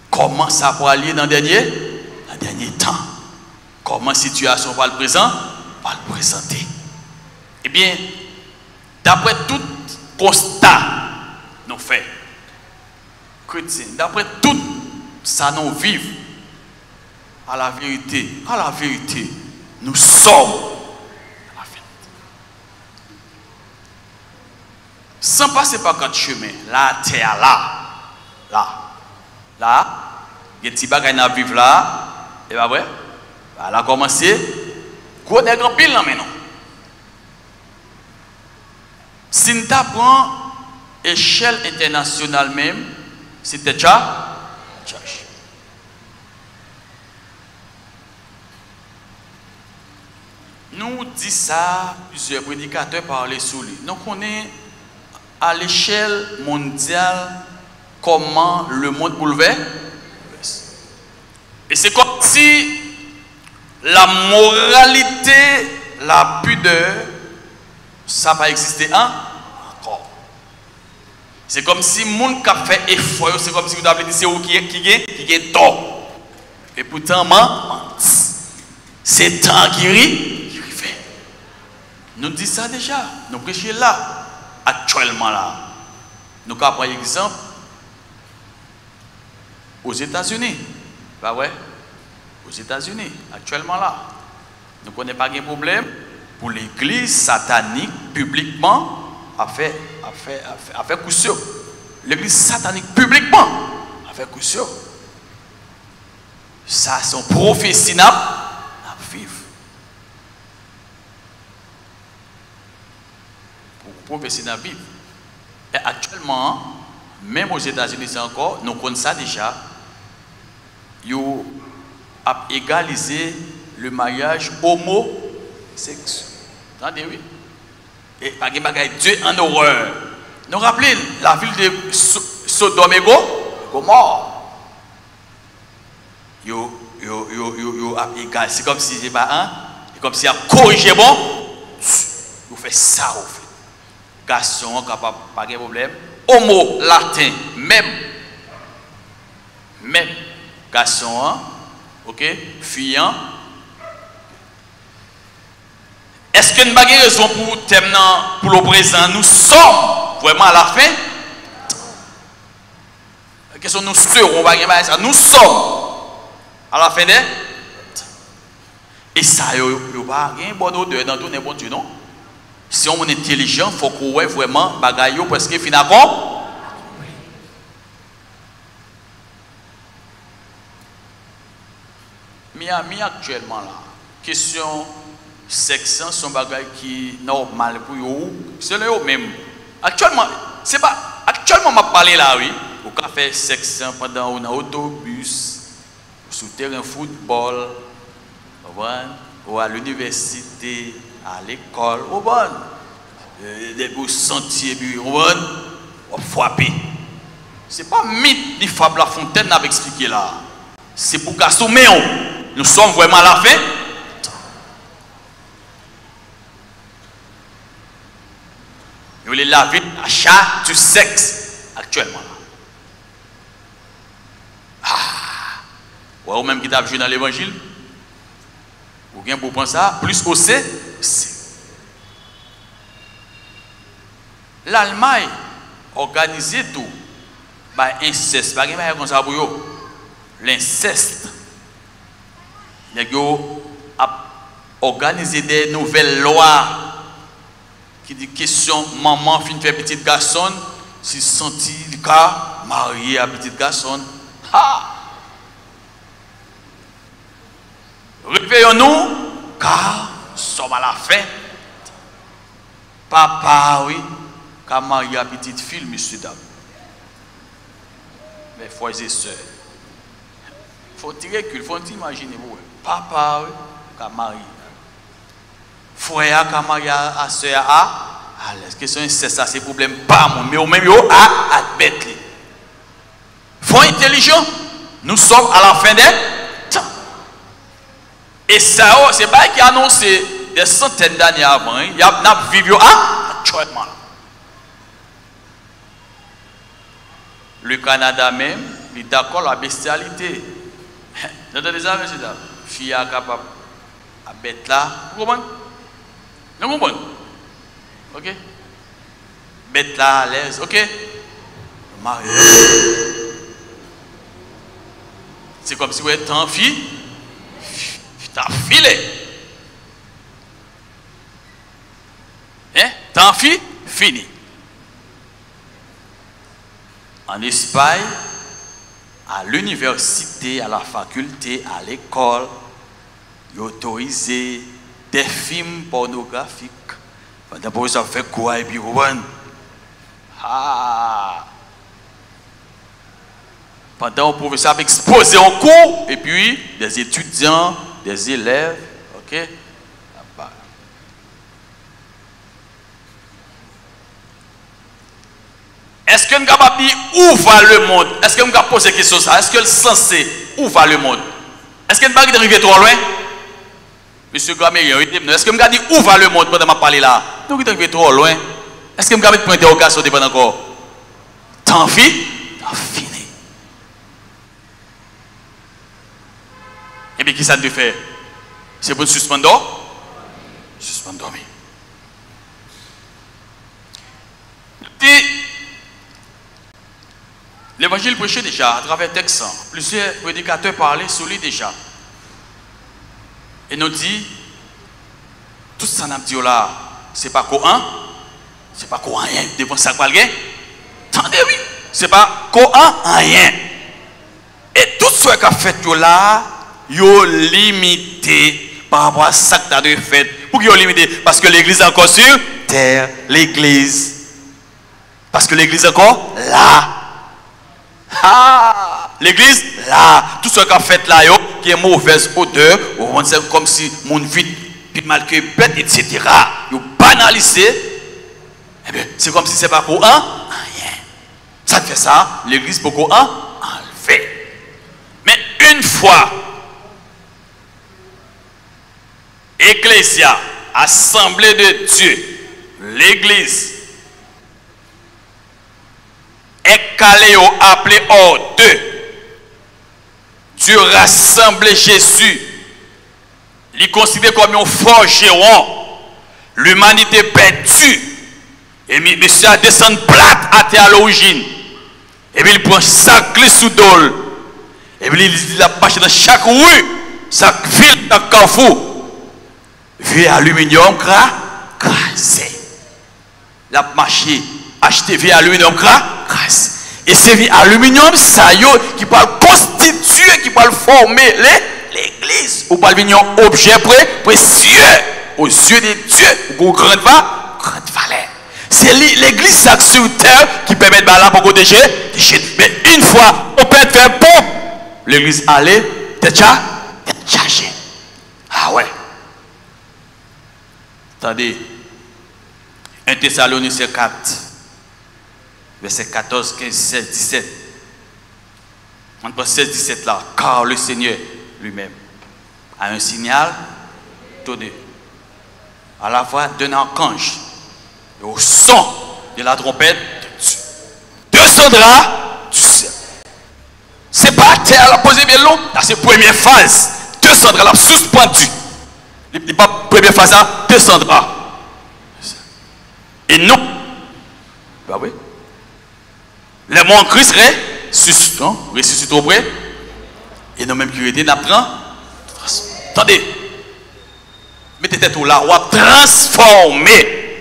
S5: Comment ça va aller dans le dernier temps. Comment la situation va le présenter. Eh bien, d'après tout constat nous fait, chrétiens, d'après tout ça nous vivons, à la vérité, nous sommes à la fin. sans passer par quatre chemins, la terre là, il y a des petits bagages à vivre là, et bien vrai, elle a commencé, gros des grands piles là maintenant. Si nous prenons échelle internationale même, c'était déjà. Nous disons ça, plusieurs prédicateurs parlent sur lui. Donc on est à l'échelle mondiale comment le monde bouleverse. Et c'est comme si la moralité, la pudeur, ça n'a pas existé encore. C'est comme si le monde qui a fait effort, c'est comme si vous avez dit c'est où qui est tort. Et pourtant, c'est temps qui rit. Nous disons ça déjà. Nous prêchons là, actuellement là. Nous avons par exemple aux États-Unis. Bah ouais, aux États-Unis, actuellement là. Nous ne connaissons pas de problème pour l'église satanique publiquement a fait coup sûr. L'église satanique publiquement a fait coup sûr. Ça, c'est une prophétie à vivre. Prophétie à vivre. Et actuellement, même aux États-Unis, c'est encore, nous connaissons ça déjà. Ils ont égalisé le mariage homosexuel. Entendez, oui? Et par exemple, Dieu en horreur. Nous rappelons la ville de Sodome et Gomorrhe. Ils ont égalisé. C'est comme si c'est pas un. C'est comme si il a corrigé bon. Vous faites ça, vous faites. Garçon capable pas de problème. Homo latin même garçon, ok, fille. Est-ce que nous avons raison pour thème pour le présent? Nous sommes vraiment à la fin. La question nous serons, nous sommes à la fin des. Et ça, il n'y a pas de bonne odeur dans tout n'importe Dieu, non? Si on est intelligent, il faut qu'on ait vraiment bagaille parce que finalement. Miami actuellement là, question sexe, son bagaille qui est normal pour vous, c'est le même. Actuellement, c'est pas. Actuellement, je parle là, oui. Au café sexe pendant un autobus, sous terrain football, ou à l'université. À l'école, au bon, des beaux sentiers, au bon, on frapper. C'est pas mythe ni fable la fontaine n'a expliqué là. C'est pour qu'assommer, nous sommes vraiment à la fin. Nous voulons laver l'achat du sexe actuellement. Ou même qui t'a vu dans l'évangile, ou bien pour penser ça, plus aussi. L'Allemagne organisé tout par inceste. Par exemple, comme ça pour eux. L'inceste. Ils ont organisé des nouvelles lois qui disent question maman fin faire petit garçon, si senti le cas marié à petit garçon. Réveillons-nous car nous sommes à la fin. Papa, oui, car marié à petite fille, monsieur dame. Mes frères et sœurs, il faut tirer qu'il faut imaginer vous. Papa, oui, car marié. Frère, car marié à sœur, à l'aise. Question c'est ça, c'est problème pas moi, mais au même yo à bête. Faut intelligent. Nous sommes à la fin des temps. Et ça, c'est pas qui a annoncé des centaines d'années avant. Il y a vécu actuellement. Le Canada même, il est d'accord la bestialité. Vous entendez ça, monsieur? Fille est capable à bête là. Vous comprenez? Vous comprenez? Ok? Bête là à l'aise. Ok? Marié. C'est comme si vous êtes en fille. T'as filé. Hein? T'as fille? Fini. En Espagne, à l'université, à la faculté, à l'école, ils autorisent des films pornographiques. D'abord, ça fait quoi et puis pendant le professeur a exposé en cours, et puis des étudiants, des élèves, ok? Est-ce que nous sommes capables de dire où va le monde? Est-ce que nous sommes poser question ça? Est-ce que le sens c'est où va le monde? Est-ce que nous sommes arriver trop loin? Monsieur Gramérian, est-ce que nous sommes dire où va le monde pendant que je parle là? Nous sommes arriver trop loin. Est-ce que nous sommes point d'interrogation dépendant encore? Tant fini? Tant fini. Et bien, qui ça te fait? C'est pour suspendre? Suspendre. L'évangile prêché déjà à travers texte. Plusieurs prédicateurs parlaient sur lui déjà. Et nous dit, tout ça n'a dit là, c'est pas Coran, c'est pas Coran rien. Devant ça, pas le gain. Attendez, oui, c'est pas Coran rien. Et tout ce qu'a fait là, yo limité par rapport à ça que tu as de fait. Pour qu'ils limité? Parce que l'église est encore sur terre. L'église. Parce que l'église est encore là. L'église là. Tout ce qu'a fait là, yo, qui est mauvaise odeur, c'est comme si mon vide, puis mal que bête, etc. Yo banalisé. Eh bien, c'est comme si c'est pas Coran, rien. Ça fait ça, l'église pour Coran, enlevé. Mais une fois, Ecclésia, assemblée de Dieu, l'église, est calé au appelé hors d'eux. Dieu rassemble Jésus. Il considère comme un forgeron. L'humanité perdue. Et monsieur a descendu plate à terre à l'origine. Et puis il prend chaque clé sous dol. Et puis il a marché dans chaque rue, chaque ville, chaque carrefour. Vieux aluminium crasé. Il a marché, acheté vieux aluminium crasé. Et c'est vieux aluminium, ça y est, qui va constituer, qui va former l'église. Ou pas venir un objet précieux aux yeux de Dieu, ou grande valeur. C'est l'église sur terre qui permet de là pour protéger. Mais une fois, on peut faire bon, l'église allait, t'es chargé. Ah ouais. Attendez. 1 Thessaloniciens 4, verset 14, 15, 16, 17. Entre 16 et 17 là. Car le Seigneur lui-même a un signal donné à la voix d'un archange et au son de la trompette de Dieu. Descendra du ciel. C'est pas terre la posée bien long. Là c'est première phase. Descendra la suspendu. Il pas première phase là, descendra. Et non. Bah oui. Les morts en Christ ressuscitent auprès. Et nous même qui étaient n'apprend. Attendez. Mettez tête là, ou à transformer,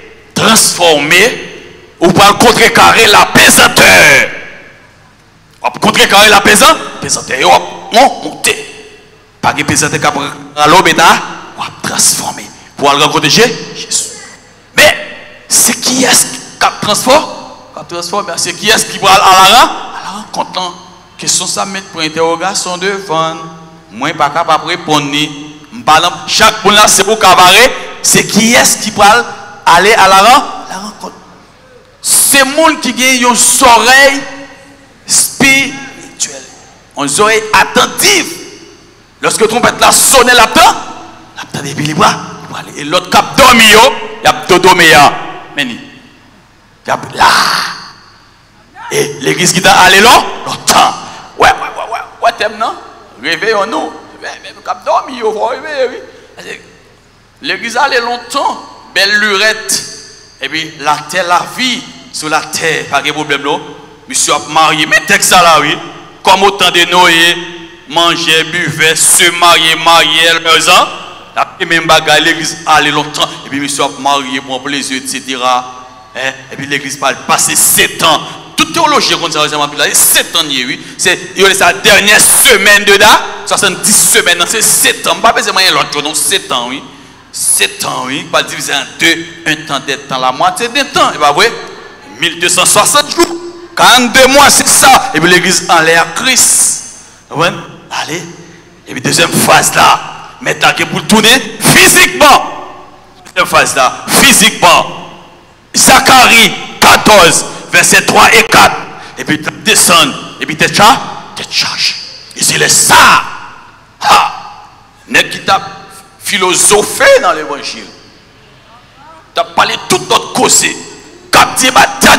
S5: ou pas contrecarrer la pesanteur. Ou contrecarrer la pesanteur. Et ou monter. Pas que pesanteur qui a l'eau, mais ou transformer. Pour aller rencontrer Jésus. Mais c'est qui est-ce qui transforme? C'est qui est-ce qui va à la rencontre? Question ça met pour interrogation devant. Moi pas capable répondre. Chaque monde là c'est pour cabaret. C'est qui est-ce qui va aller à la rencontre? C'est monde qui gagne une oreille spirituelle, une oreille attentive. Lorsque trompette là sonne l'attend des billes bras. Et l'autre cap dormi il y a dodomé Meni. Là. Et l'église qui t'a allé là, longtemps. Ouais, t'aimes non? Réveillons-nous. Même cap dormi, il faut réveiller, oui. L'église allé longtemps, belle lurette. Et puis la terre, la vie sur la terre, pas de problème là. Monsieur a marié, mais texte ça là, oui. Comme autant de Noé, manger, buvait, se marier leurs ans. La même bagaille, l'église allait longtemps. Et puis, monsieur a marié, bon plaisir, etc. Et puis, l'église parle passer 7 ans, toute théologie comme ça, 7 ans, oui. C'est sa dernière semaine de là, 70 semaines, c'est 7 ans. Pas besoin de l'autre, non, 7 ans, oui. 7 ans, oui. Pas diviser en deux, un temps des temps, la moitié des temps. Et pas vrai? 1260 jours. 42 mois, c'est ça. Et puis l'église en l'air Christ. Allez. Et puis deuxième phase là. Maintenant que pour tourner physiquement. Deuxième phase là. Physiquement. Zacharie 14, versets 3 et 4. Et puis descendre. Et puis t'es chargé. Et c'est le ça. N'est-ce qui t'a philosophé dans l'évangile. T'as parlé tout notre cause. Capté,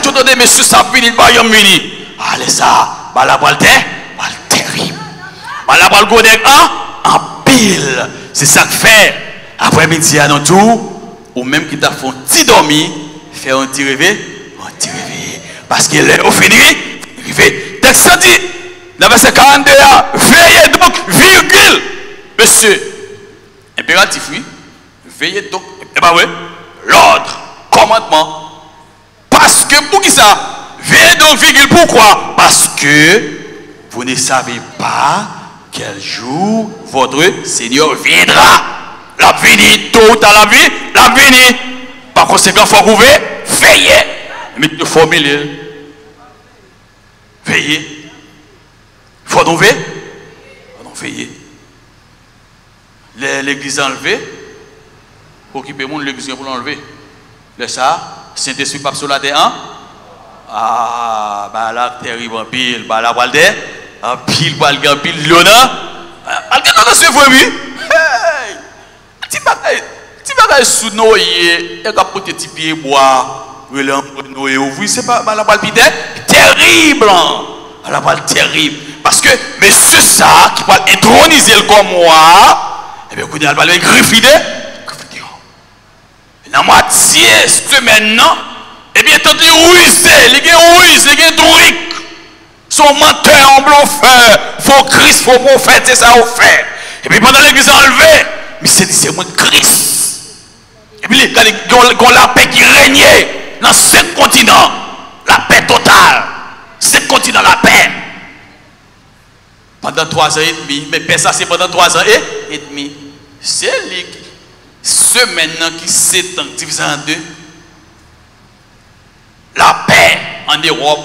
S5: tu donnes des messieurs, ça finit par y muni. Allez, ça, la balle terrible. La balle en pile. C'est ça que fait. Après-midi, à notre tour, ou même qui t'a fait un petit dormi, faire un petit réveil, Parce qu'il est au fini, réveil. Texte dit, dans verset 42, veillez donc, virgule. Monsieur, impératif, oui. Veillez donc, et bien oui, l'ordre, commandement. Parce que, pour qui ça? Veillez donc, virgule, pourquoi? Parce que vous ne savez pas quel jour votre Seigneur viendra. La vie, tôt ou tard la vie, la vie. Par conséquent, il faut trouver, veillez. Mais il faut formuler. Veillez. Il faut trouver. Veillez. L'église enlevée, occuper mon l'église pour l'enlever. Le ça. Saint-Esprit pape sur la terre, hein? Ah, bah là, terrible en pile, bah là, balde, en pile, balde, en pile, l'honneur. Balde, dans ce vrai, oui. Hey! Petit bagage sous noyer, et qu'à porter petit pied bois, noyer ouvrir, c'est pas, bah la balle terrible, la balle terrible. Parce que, monsieur ça, qui va introniser comme moi, eh bien, vous allez le griffider. La moitié semaine, non? Eh bien, tant qu'il ruise, il est druique. Son menteur en bluffeur, faux Christ, faux prophète, c'est ça au fait. Et puis pendant l'église enlevée, mais c'est moi Christ. Et puis il y a la paix qui régnait dans 5 continents. La paix totale. 5 continents, la paix. Pendant 3 ans et demi, mais paix ça c'est pendant 3 ans et demi. C'est lui qui. Ce maintenant qui s'étend divisé en 2, la paix en Europe,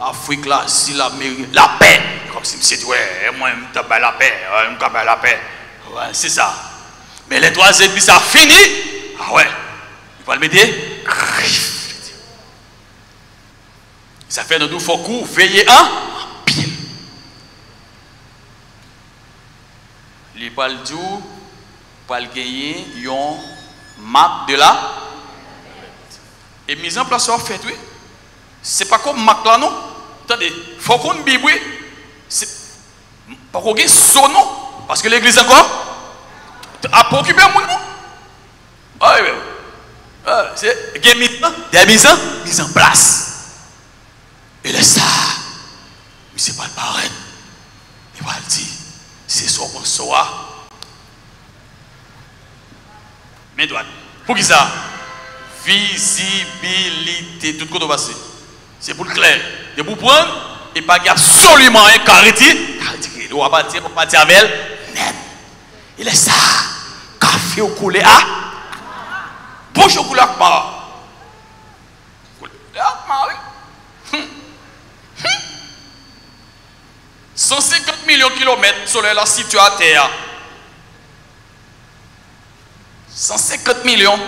S5: Afrique, là, si l'Amérique, la paix, comme si c'est ouais, moi je me la paix, la paix, ouais, c'est ça. Mais les 3 ennemis, ça fini, ah ouais, il va le mettre, ça fait nous faut coup, veiller en pile. Les baldoux, pour gagner une marque de la et mise en place en fait oui c'est pas comme marque là non attendez faut qu'on bible c'est pas qu'on gagne son nom parce que l'église encore a préoccupé mon nom ah oui c'est des mise en place et là ça mais c'est pas le pareil il va le dire c'est soit qu'on soit. Mais droite. Pour qui ça? Visibilité. Tout côté passé. C'est pour le clair. De pour prendre et pas absolument un carité. Il doit partir pour partir avec elle. Net. Il est ça. Café au coulé à. Bouche au coulé à part. 150 millions de kilomètres sur la située à terre. 150 millions.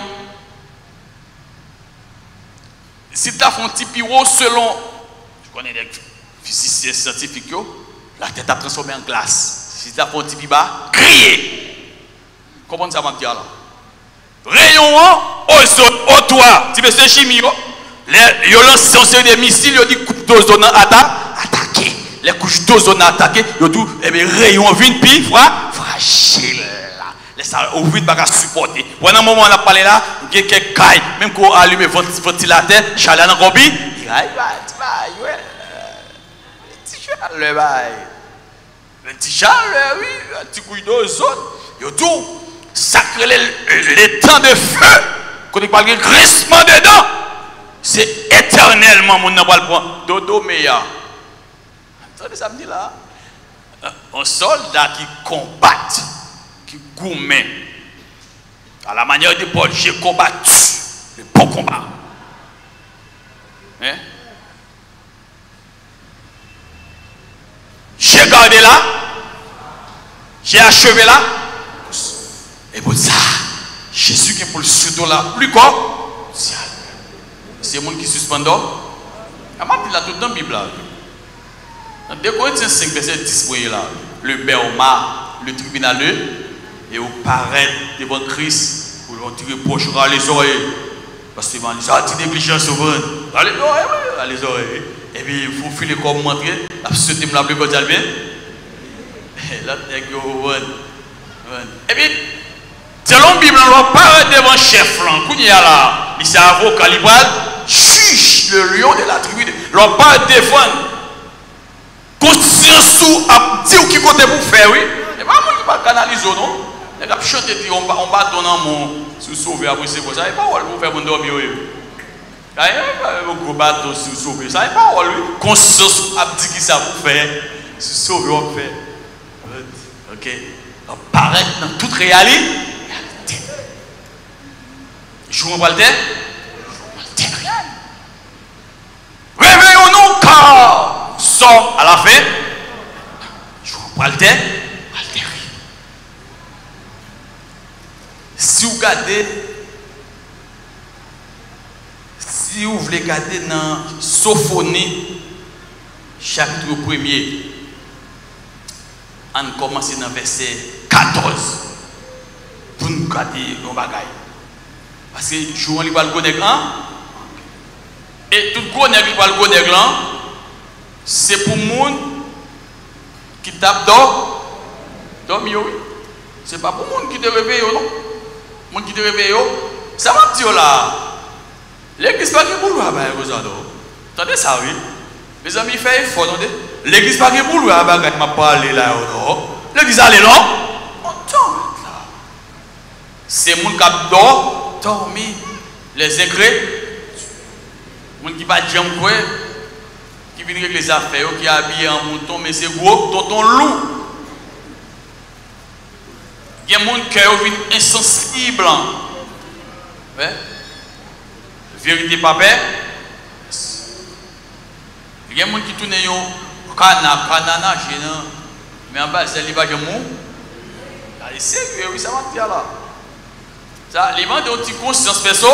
S5: Si tu as fait un petit piro selon, je connais des physiciens scientifiques, la tête a transformé en glace. Si tu as fait un petit piba, crier. Comment ça va me dire là? Rayon au toit, tu veux c'est chimie. Ils ont lancé une série de missiles, ils ont dit coupe d'ozone attaqué. Les couches d'ozone attaquées, ils ont dit rayon vite, puis fragile. Ça ouvre pas à supporter. Pendant un moment on a parlé là, il y a quelques cailles, même quand on allume le ventilateur, chaleur dans le combi, il y a un petit chaleur, oui, un petit coup d'ozone, il y a tout, sacré les temps de feu, quand on parle de crissement dedans, c'est éternel. Charnellement, mon n'a pas le prendre. Dodo meilleur. Attendez, ça me dit là. Un soldat qui combat, qui gourmet. À la manière de Paul, j'ai combattu le bon combat. Hein? J'ai gardé là, j'ai achevé là, et pour ça, Jésus qui est pour le surtout là, plus quoi? C'est le monde qui suspend. Je dit là tout dans la Bible là. Dans 2 Corinthiens 5, verset 10, là, le berma, le tribunal, et vous paraître devant Christ, vous leur tirer prochera les oreilles. Parce que vous avez dit négligence au monde. Allez, les oreilles. Et puis il faut filer comme montrer, la société me l'a plus quand elle vient. Là, et puis, selon la Bible, on va paraître devant le chef, il y a là, il s'est avocat libéral, juge le lion de la tribu. On va pas défendre. Conscience ou à dire qui côté pour faire, oui. Et pas moi qui va canaliser, non. Les gars chantent et disent on va donner mon sous sauver après c'est quoi ça. Et pas vous faire mon dormir, oui. Il n'y a pas de gros bateau sous sauver. Ça n'est pas lui. Conscience a dit qui ça pour faire. Sous sauver, on fait. Ok. On paraît dans toute réalité. Jouons pas le terre. Réveillons-nous car sort à la fin. Jouons pas le terre. Si vous regardez, si vous voulez regarder dans Sophonie, chapitre 1er, on commence dans verset 14 pour nous regarder nos bagailles. Parce que je ne vais pas le connaître, et tout le monde qui va le connaître, c'est pour les gens qui tapent dormir. Ce n'est pas pour les gens qui te réveillent, non? Les gens qui te réveillent, ça m'a dit là. L'église pas qui boulot à Rosado. Attendez ça, oui. Mes amis, fait effort, attendez. L'église pas qui boulot à Bagat m'a parlé là, l'église allait là. C'est les gens qui dorment, les incrés. Les gens qui ne pas dire quoi, qui viennent régler les affaires, qui habillent en mouton, mais c'est gros, tonton loup. Il y a des gens qui sont insensibles. Ouais. Vérité, papa. Il y a des gens qui tournent au canana, mais en bas, c'est les bagages mou. C'est sérieux, oui, ça va dire là. Ça, les gens ont une conscience perso.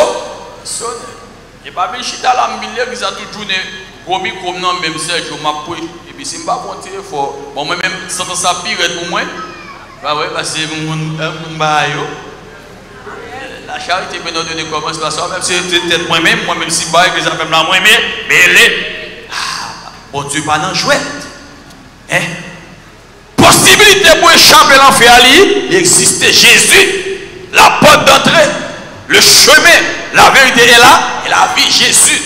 S5: Et pas bien chita la millière qui a toujours gomi comme non même Serge m'a pris et puis c'est pas bon tirer fort. Bon moi même sans ça pire pour moi. Bah ouais parce que mon baio. La charité me donne de commence par ça même si peut-être moi-même si bail que ça fait là moi mais les bon Dieu pas dans jouette. Hein? Possibilité pour échapper l'enfer à lui, il existe Jésus, la porte d'entrée, le chemin, la vérité est là et la vie Jésus.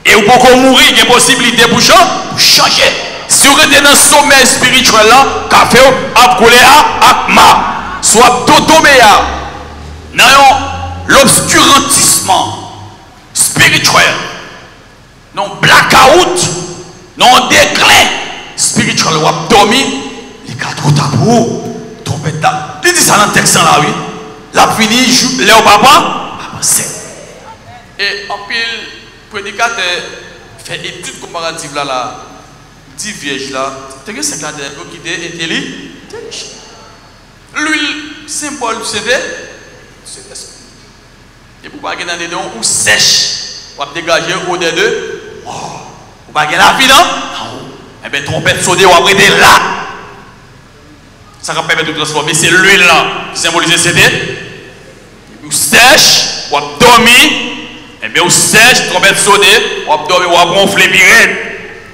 S5: Et vous pouvez mourir, il y a une possibilité pour changer. Si vous êtes dans le sommeil spirituel là, café a collé à ma, soit dodoméa, dans l'obscurantisme spirituel, non blackout, non déclin spirituel, ou abdomen, les quatre tabous, trompette là. Il dit ça dans le texte là, oui. La fini, Léo Papa, avancé. Et en pile, prédicateur fait étude comparative là, 10 vierges là, tu as 5 qui étaient intelligents. L'huile, symbole du CD, c'est l'esprit. Et pour pas gagner dans des dons ou sèche, pour dégager au des deux, pour pas gagner la vie, non? Eh bien, trompette sonner ou après là. Ça va permettre de transformer, c'est l'huile là qui symbolise le CD. Ou sèche, ou dormir, et bien ou sèche, trompette sonner, ou dormir, ou ronfler pirate.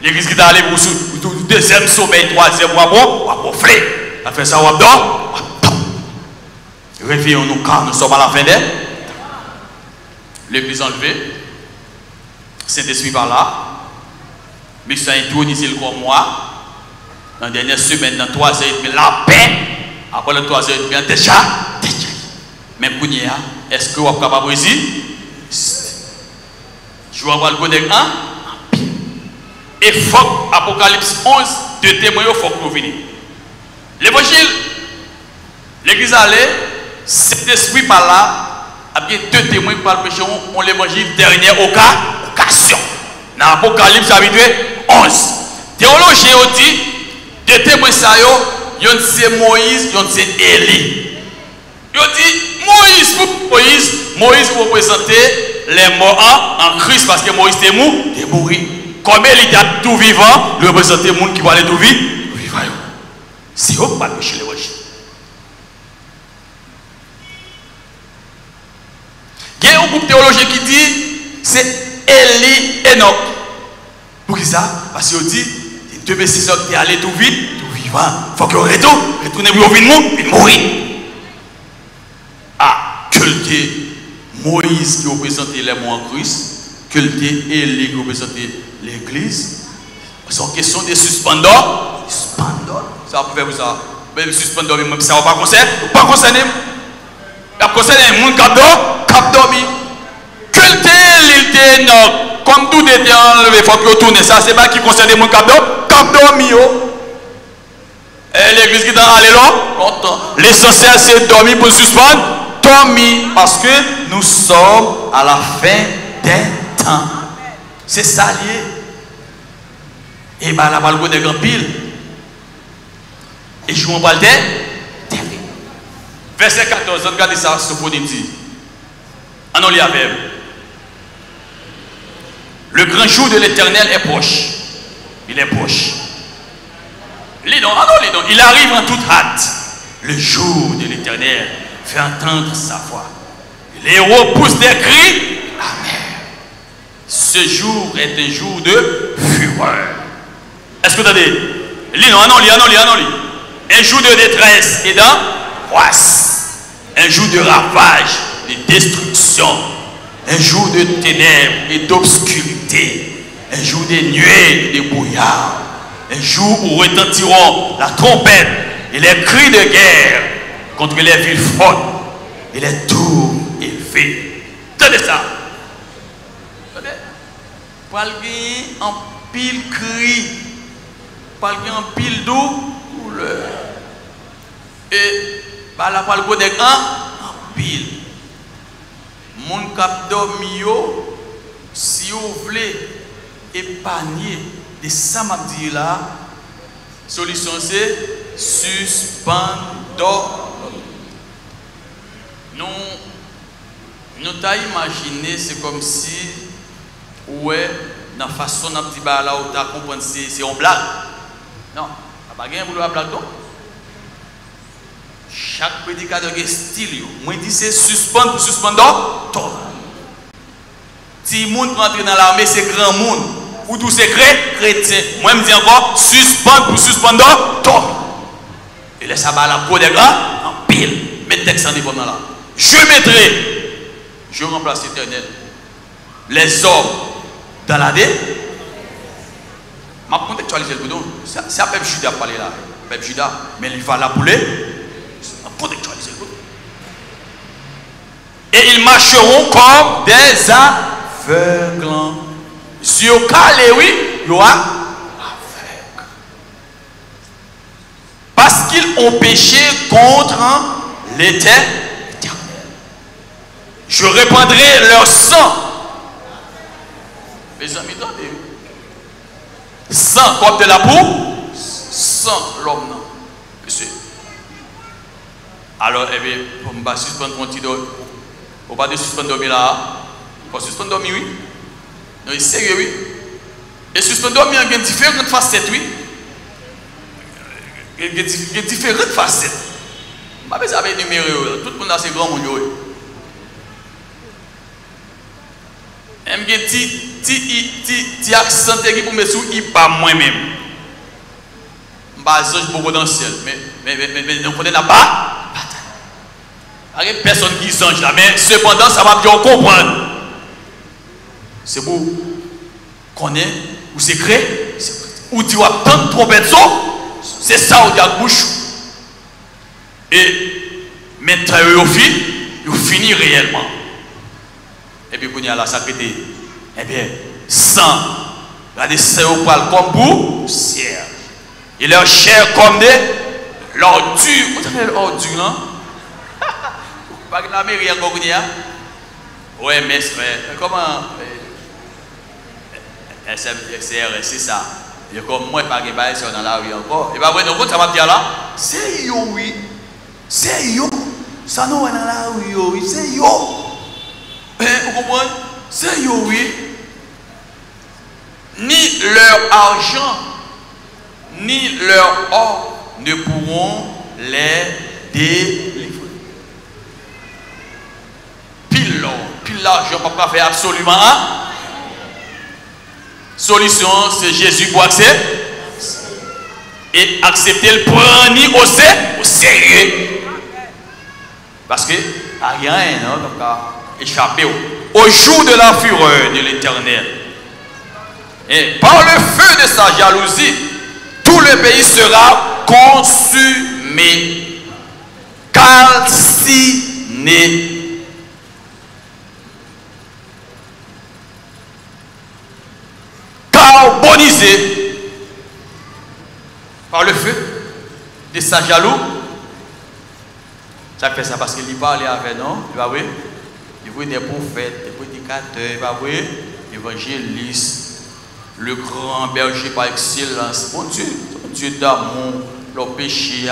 S5: L'église qui est allée pour le deuxième sommeil, troisième, ou ronfler. Ça fait ça, ou dormir. Réveillons-nous quand nous sommes à la fin des. L'église enlevée. Saint-Esprit par là. Mais ça a intronisé comme moi. Dans la dernière semaine, dans 3 heures, la paix. Après les 3 heures, déjà. Même Kounia, est-ce que vous êtes capable de réussir? Je vais le connaître en pile. Et faut Apocalypse 11, de témoins, il faut que nous venions. L'évangile, l'église allait, cet esprit par là, il y a deux témoins qui parlent péché, on l'évangile dernière occasion. Dans l'Apocalypse chapitre 11. Théologien ont dit, deux témoins, ils ont dit Moïse, ils ont dit Élie. Ils ont dit Moïse représentait les morts en Christ parce que Moïse était mort. Comme il était tout vivant, il représentait les gens qui parlaient tout vivant. C'est eux qui parlent péché l'évangile. Il y a un groupe théologien qui dit c'est Élie Enoch. Pour qui ça? Parce qu'il dit les deux messieurs qui allaient tout vivant. Il faut qu'ils retournent pour mourir. Ah, que Moïse qui représentait les morts en Christ, que Élie qui représentait l'église. C'est une question de suspendeur. Ça peut faire ça. Même suspendeur, même ça ne va pas concerner. Ça concerne les gens qui ont dormi. Que l'île Enoch, comme tout était enlevé, il faut que retourne. Ça, c'est pas qui concerne les gens qui ont dormi. L'église qui est dans l'allée là, l'essentiel c'est dormir pour suspendre. Dormir parce que nous sommes à la fin des temps. C'est ça lié. Et bien là, on va le grand pile. Et je vous en parle terrible. Verset 14, regardez ça, ce qu'on dit. On lit avec. Le grand jour de l'Éternel est proche. Il est proche. Lis donc, lis donc. Il arrive en toute hâte. Le jour de l'Éternel fait entendre sa voix. Les héros poussent des cris. Amen. Ce jour est un jour de fureur. Est-ce que vous entendez? Lis non, lis. Un jour de détresse et d'angoisse. Un jour de ravage, de destruction. Un jour de ténèbres et d'obscurité. Un jour de nuées et de brouillard. Un jour où retentiront la trompette et les cris de guerre contre les villes fortes et les tours élevées. Tenez ça. Tenez. Palgué en pile cri. Palgué en pile doux. Et par la palgo de en pile. Mon cap dormi si vous voulez épargner de ça m'a dit là, solution c'est suspendre. Nous t'as imaginé, c'est comme si ouais, dans la façon dont tu là où tu as compris c'est une blague. Non, pas de blague donc. Chaque prédicateur a un style. Moi je dis c'est suspendre. Si le monde rentre dans l'armée, c'est grand monde. Ou tout secret, chrétien. Moi je dis encore suspendre. Et laisse ça la peau des grands en pile. Mettez texte en développement là. Je remplace l'Éternel. Les hommes dans la dé. Je vais contextualiser le boudon. C'est un peuple Judas qui parle là. Peuple Judas. Mais il va la pouler. Contextualiser le boudon. Et ils marcheront comme des aveugles. Sur calé, oui, il y aura aveugle. Parce qu'ils ont péché contre l'Éternel. Je répandrai leur sang. Mes amis, attendez. Sang comme de la boue, sang l'homme. Monsieur. Alors, eh bien, pour me suspendre mon petit doigt. Pour pas de suspendre dormir là. Pour suspendre dormir, oui. Non, il est sérieux, oui. Et suspendre dormir, il y a différentes facettes, oui. Il y a différentes facettes. Je ne vais pas énumérer. Tout le monde a ses grands mondes. Il y a un petit accent pour me sous, il pas moi-même. Je ne pas un potentiel. Mais on connaît la bas. Il n'y a personne qui songe là. Mais cependant, ça va bien comprendre. C'est pour connaître ou secret. Ou tu vas tant trompette, c'est ça où tu as bouche. Et maintenant, il finit réellement. Et puis, il y a la sacralité Eh bien, sang, regardez, c'est au poil comme poussière. Et leur chair comme des l'ordure. Vous savez l'ordure, non? Pas que la mairie encore connu, hein? Ouais, mais comment. C'est ça. Et comme moi, pas que c'est dans la rue encore. Et bien, donc, ça va dire là, c'est yo, oui. C'est yo. Ça nous est dans la rue, oui. C'est yo. Vous comprenez? C'est yo, oui. Ni leur argent, ni leur or ne pourront les délivrer. Pile l'or, pile l'argent, on ne peut pas faire absolument rien. Solution, c'est Jésus pour accepter. Et accepter le prendre au sérieux. Parce que rien n'a échappé au jour de la fureur de l'Éternel. Et par le feu de sa jalousie, tout le pays sera consumé, calciné. Carbonisé par le feu de sa jalousie. Ça fait ça parce qu'il parle avec nous, il va voir, il voit des prophètes, des prédicateurs, il va voir, évangélistes, le grand berger par excellence. Mon Dieu d'amour, le péché,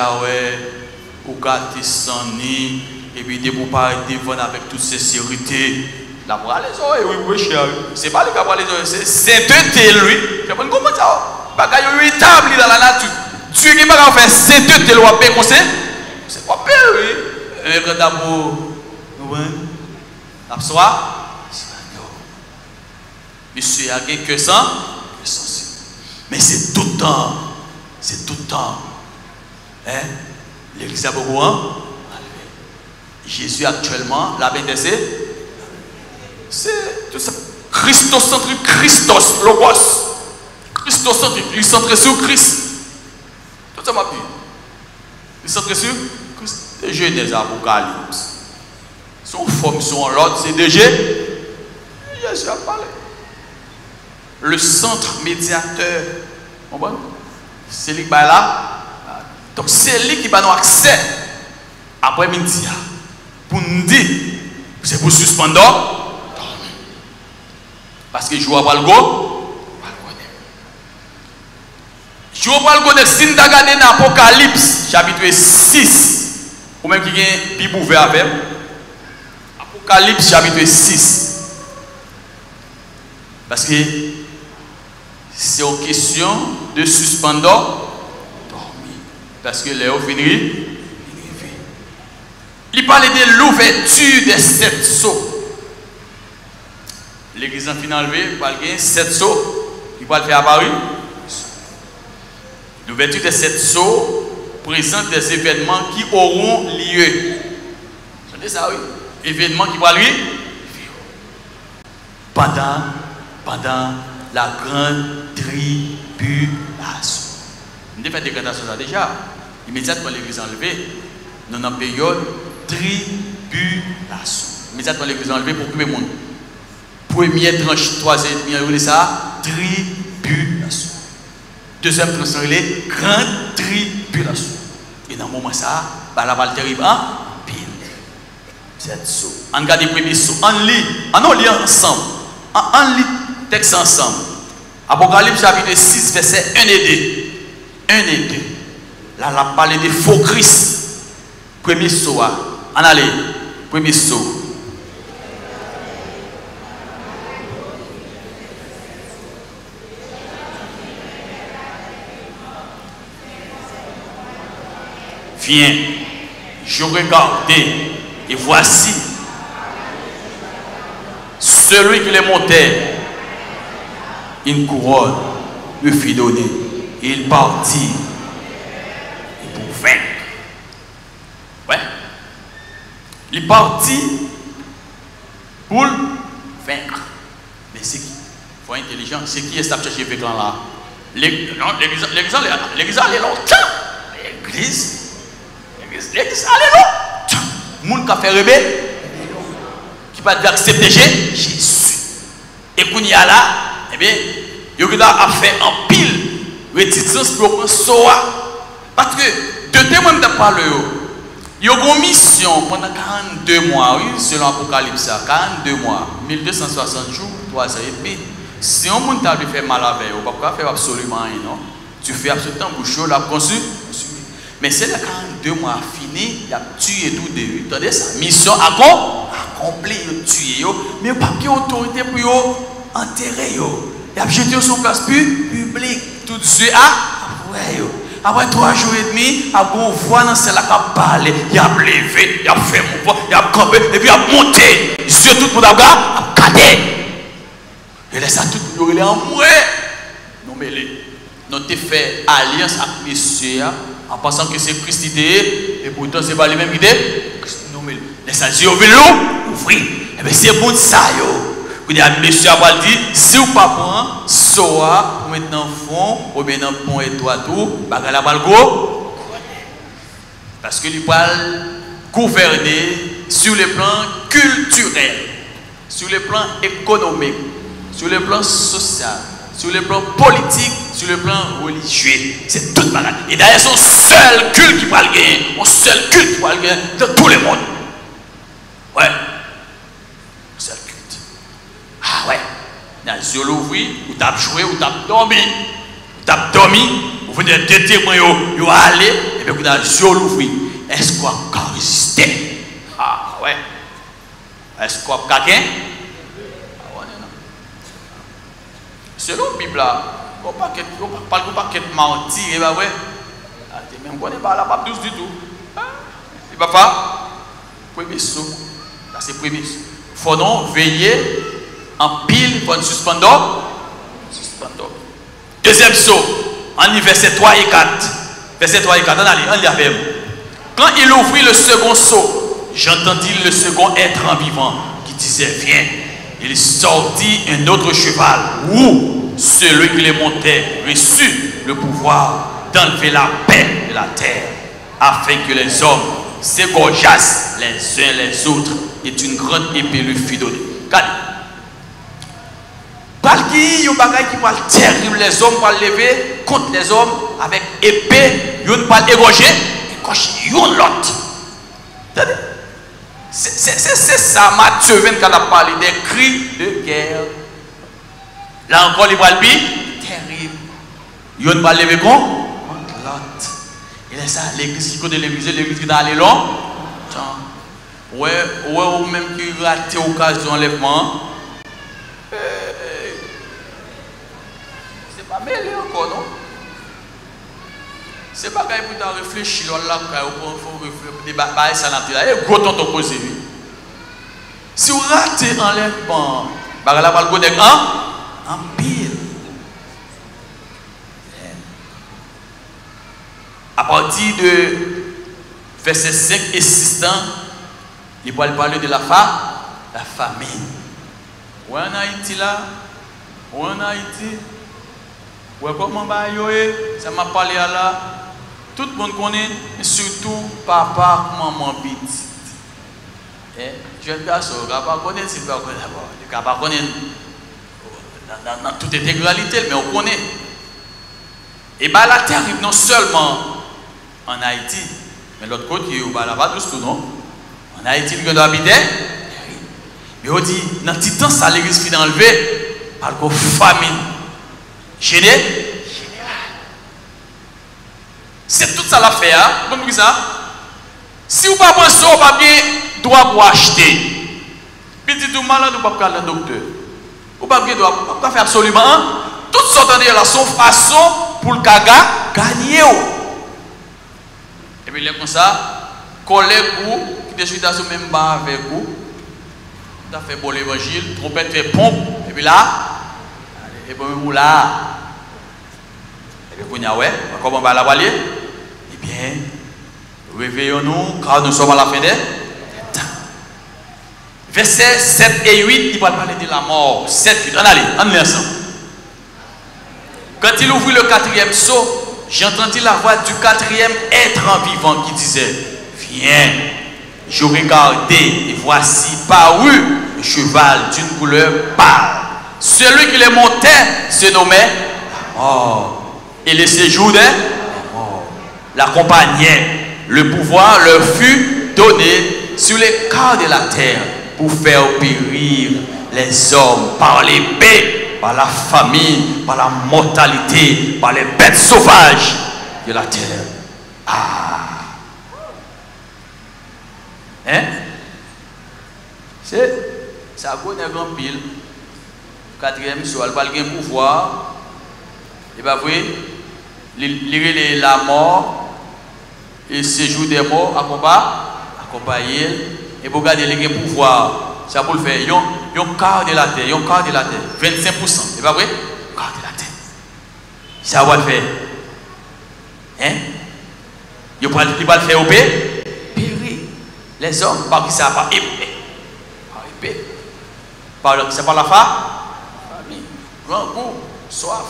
S5: ou gâter sans nid, et puis de vous parler devant avec toute sincérité. La bras les oreilles, oui, cher. C'est pas le cas pour les oreilles, c'est sainteté, lui. Je ne comprends pas ça. Parce qu'il est établi dans la nature. Dieu qui va faire sainteté, le roi comme ça. C'est pas pire, oui. Un grand d'amour, nous la soie, monsieur a que ça, mais c'est tout le temps. C'est tout le temps. Hein? L'église a beaucoup, hein? Jésus actuellement, la BTC. C'est tout ça. Christocentrique, Christos, Logos. Christocentrique, il est centré sur Christ. Tout ça m'a dit. Il est centré sur Christ. Les Genèse, Apocalypse. Son forme, son l'autre, c'est DG. Jésus a parlé. Le centre médiateur. C'est lui qui va là. Donc c'est lui qui va nous accès après-midi. Pour nous dire, c'est pour suspendre. Parce que je vois pas le go. Je vois pas le go de si nous regardons dans Apocalypse, chapitre 6. Ou même qui a une Bible ouverte avec. Apocalypse, chapitre 6. Parce que c'est une question de suspendre dormir. Parce que Léo finit. Il parle de l'ouverture des 7 sceaux. L'église en finale, il parle de 7 sceaux. Il va le faire apparaître. L'ouverture des 7 sceaux présente des événements qui auront lieu. Vous ça, oui? Événements qui vont lui pendant la grande tribulation. On a fait déclaration déjà. Immédiatement, l'église enlevée. Nous sommes en période tribulation. Immédiatement, l'église enlevée pour tout le monde. Première tranche, troisième, il ça, tribulation. Deuxième tranche, il est grande tribulation. Et dans le moment ça, la balle terrible, pile. C'est ça. On regarde les premiers sauts. On lit ensemble. On lit le texte ensemble. Apocalypse chapitre 6, verset 1 et 2. 1 et 2. Là, on a parlé de faux Christ. Premier saut. On allait. Premier saut. Viens, je regardais, et voici celui qui les montait, une couronne me fit donner, et il partit pour vaincre. Ouais, il partit pour vaincre. Mais c'est qui? Il faut être intelligent. C'est qui est chercher avec là? L'église allait longtemps. L'église. L'église, allez non. Moun qui a fait rebelle, qui va accepter Jésus. Et qu'on y a là, eh bien, il y a fait en pile réticence pour prendre Soa. Parce que, de témoins de parler, il y a une mission pendant 42 mois, oui, selon l'Apocalypse, 42 mois, 1260 jours, 3 ans et demi. Si on monte à lui faire mal avec, on ne peut pas faire absolument rien, non? Tu fais absolument boucher, la conçu. Mais c'est là 42 mois fini, il a tué tout de lui. Attendez, sa mission accomplie, il a tué, mais il n'y a pas d'autorité pour enterrer. Il a jeté sur place publique, tout de suite, après 3 jours et demi, il a voix dans celle-là qui a parlé, il a levé, il a fait mon poids, il a campé, et puis il a monté. Sur tout le monde a cadé. Et là, ça tout le monde est en mourir. Non, mais nous avons fait alliance avec monsieur en pensant que c'est Christ idée, et pourtant c'est pas les mêmes idées. Non, mais laissez les yeux ouvrir. Et bien c'est bon de ça, yo. Vous dites, monsieur a dit, si vous ne pas prendre, Soa, vous mettez dans le fond, ou bien dans le pont et toi tout, bagala balgo. Parce que il va gouverner sur le plan culturel, sur le plan économique, sur le plan social, sur le plan politique, sur le plan religieux. C'est tout bagage. Et d'ailleurs, son seul culte qui va le gagner, son seul culte qui va le gagner dans tout le monde. Ouais. Seul culte. Ah ouais. Dans les yeux ouverts, vous t'avez joué, vous t'avez dormi. Vous t'avez dormi, vous venez de témoins, vous allez, et puis vous avez les yeux ouverts. Est-ce qu'on a résisté? Ah ouais. Est-ce qu'on a quelqu'un? Selon la Bible, on ne parle pas de mentir, et bien ouais, même on n'est pas là, pas douce du tout. Et bien pas, premier saut, là c'est premier saut. Il faut donc veiller en pile pour suspendre. Deuxième saut, en verset 3 et 4. Verset 3 et 4, on lit avec. Quand il ouvrit le second saut, j'entendis le second être en vivant qui disait, viens. Il sortit un autre cheval, où celui qui les montait reçut le pouvoir d'enlever la paix de la terre, afin que les hommes s'égorgeassent les uns les autres, et une grande épée lui fut donnée. Parce qu'il y a un bagage qui va terrible, les hommes vont lever contre les hommes avec épée, ils vont égorger, ils vont l'autre. C'est ça, Matthieu 24 a parlé des cris de guerre. Là encore, les balbis, terrible. Ils ne vont pas lever contre l'autre. Et là, ça, l'église qui côté l'église qui est allée long. Ouais, ou même qui rate l'occasion d'enlèvement. C'est pas mêlé encore, non? C'est pas qu'il faut réfléchir là, il faut réfléchir, ça n'a pas été gros tonton posé. Si vous ratez enlèvement, là, va le go en pile. À partir de verset 5 et 6 ans, il va parler de la famine. Ou en Haïti là, ou en Haïti, ou comment ça m'a parlé à là. Tout le monde connaît, surtout papa, maman, petit. Jeune garçon, papa connaît, c'est pas connaît d'abord. Le papa connaît dans toute intégralité, mais on connaît. Et bien la terre arrive non seulement en Haïti, mais l'autre côté, on va là-bas tout non. En Haïti, il y a habiter. Mais on dit, dans le petit temps, ça l'église qui est enlevée par la famine. Générale. C'est tout ça l'affaire. Hein? Comme ça. Si vous ne pensez pas ça, vous pas bien droit pour acheter. Petit tout malade, vous ne pouvez pas aller au docteur. Vous ne pouvez pas faire absolument. Toutes sortes de là sont façon pour le gagner. Et puis là comme ça, collègue vous qui est dans ce même bar avec vous, vous avez fait bon l'évangile, trompette fait pompe, et puis là, et puis vous là, et puis vous dites ouais, comment on va la valier? Eh bien, réveillons-nous car nous sommes à la fin des temps. Versets 7 et 8, il va parler de la mort. 7, 8, on est ensemble. Quand il ouvrit le 4e sceau, j'entendis la voix du 4e être en vivant qui disait, viens. Je regardai et voici parut un cheval d'une couleur pâle Celui qui les montait se nommait la mort. Et le séjour des morts l'accompagnait. Le pouvoir leur fut donné sur les quarts de la terre pour faire périr les hommes par l'épée, par la famine, par la mortalité, par les bêtes sauvages de la terre. Hein? C'est ça connaît grand pile. Quatrième soir, il va avoir un pouvoir. Et bien, vous voyez, la mort et séjour des morts accompagné. Et pour garder le pouvoir, ça pour le faire. Il y a un quart de la terre, 25%. C'est pas vrai? Quart de la terre. Ça va le faire. Hein? Il va le faire au pays. Périr. Les hommes, par qui ça pas épée. Par épée. C'est par la famille. Grand goût, soif.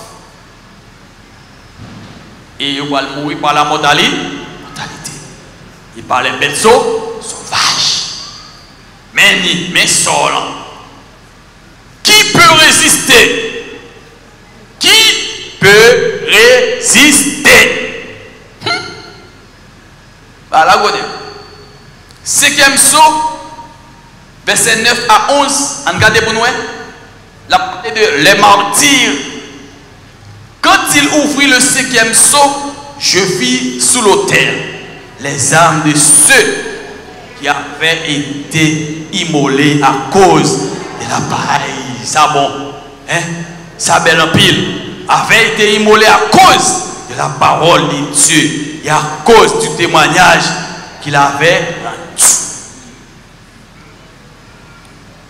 S5: Et il va mourir par la mortalité. Et par les bêtes sauvages. Mais sol. Qui peut résister? Qui peut résister? Voilà, vous 5e saut, verset 9 à 11. Regardez pour nous. La partie de les martyrs. Quand il ouvrit le 5e seau, je vis sous l'autel les âmes de ceux qui avaient été immolés à cause de la paille. Ça bon, hein? Ça belle en pile. Avaient été immolés à cause de la parole de Dieu et à cause du témoignage qu'il avait rendu.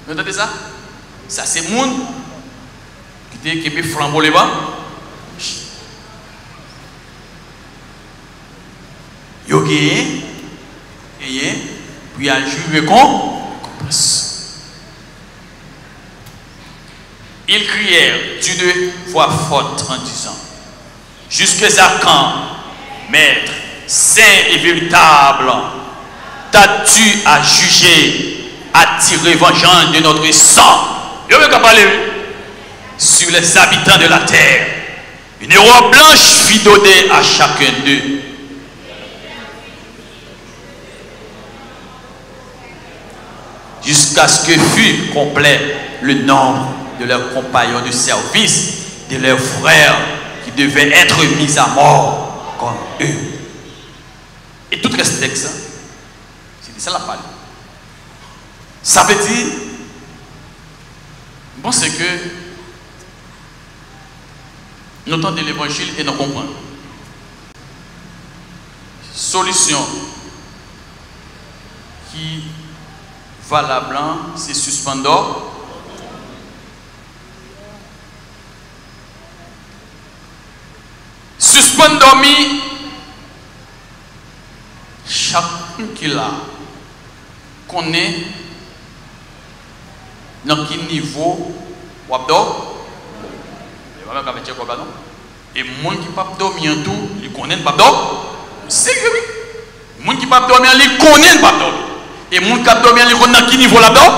S5: Vous entendez ça? Ça c'est monde qui peut flambeau les bancs. Yo gagné, puis à jouer récompense. Ils crièrent d'une voix forte en disant: jusqu'à quand, maître, saint et véritable, t'as-tu à juger, à tirer vengeance de notre sang? Yo veut parler sur les habitants de la terre. Une robe blanche fut donnée à chacun d'eux. Jusqu'à ce que fût complet le nombre de leurs compagnons de service, de leurs frères qui devaient être mis à mort comme eux. Et tout ce texte, c'est ça la parole. Ça veut dire, bon, c'est que nous entendons l'évangile et nous comprenons. Solution qui valable, c'est suspendor. Suspendormi, chacun qui l'a connaît dans quel niveau ou abdo. Et les gens qui ne peuvent pas dormir en tout, ils connaissent pas dormir. C'est que oui. Les gens qui ne peuvent pas dormir, ils connaissent pas dormir. Et les gens qui ne peuvent pas dormir, ils connaissent dans quel niveau là-dedans.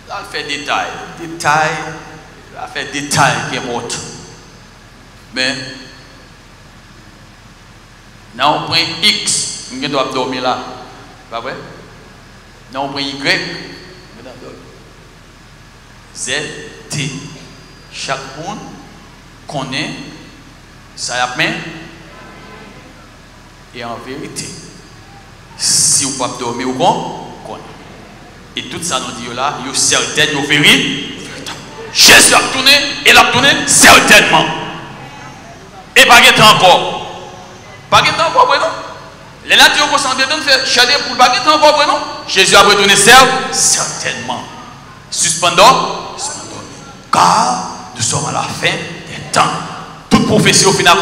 S5: Là, il fait détail. Détail, il fait détail qui est mort. Mais, dans le point X, on doit dormir là. Pas vrai? Dans le point Y, on doit dormir. Z, T. Chaque monde connaît ça y a main. Et en vérité, si vous ne pouvez pas dormir, vous connaissez. Et tout ça nous dit là, vous certaines, vous vérité. Jésus a tourné, et l'a tourné certainement. Et pas de temps encore. Pas de temps encore, non? Les nations concentrées dans faire chaler pour pas de temps encore, non? Jésus a retourné certainement. Suspendons. Car nous sommes à la fin des temps. Toute prophétie au final,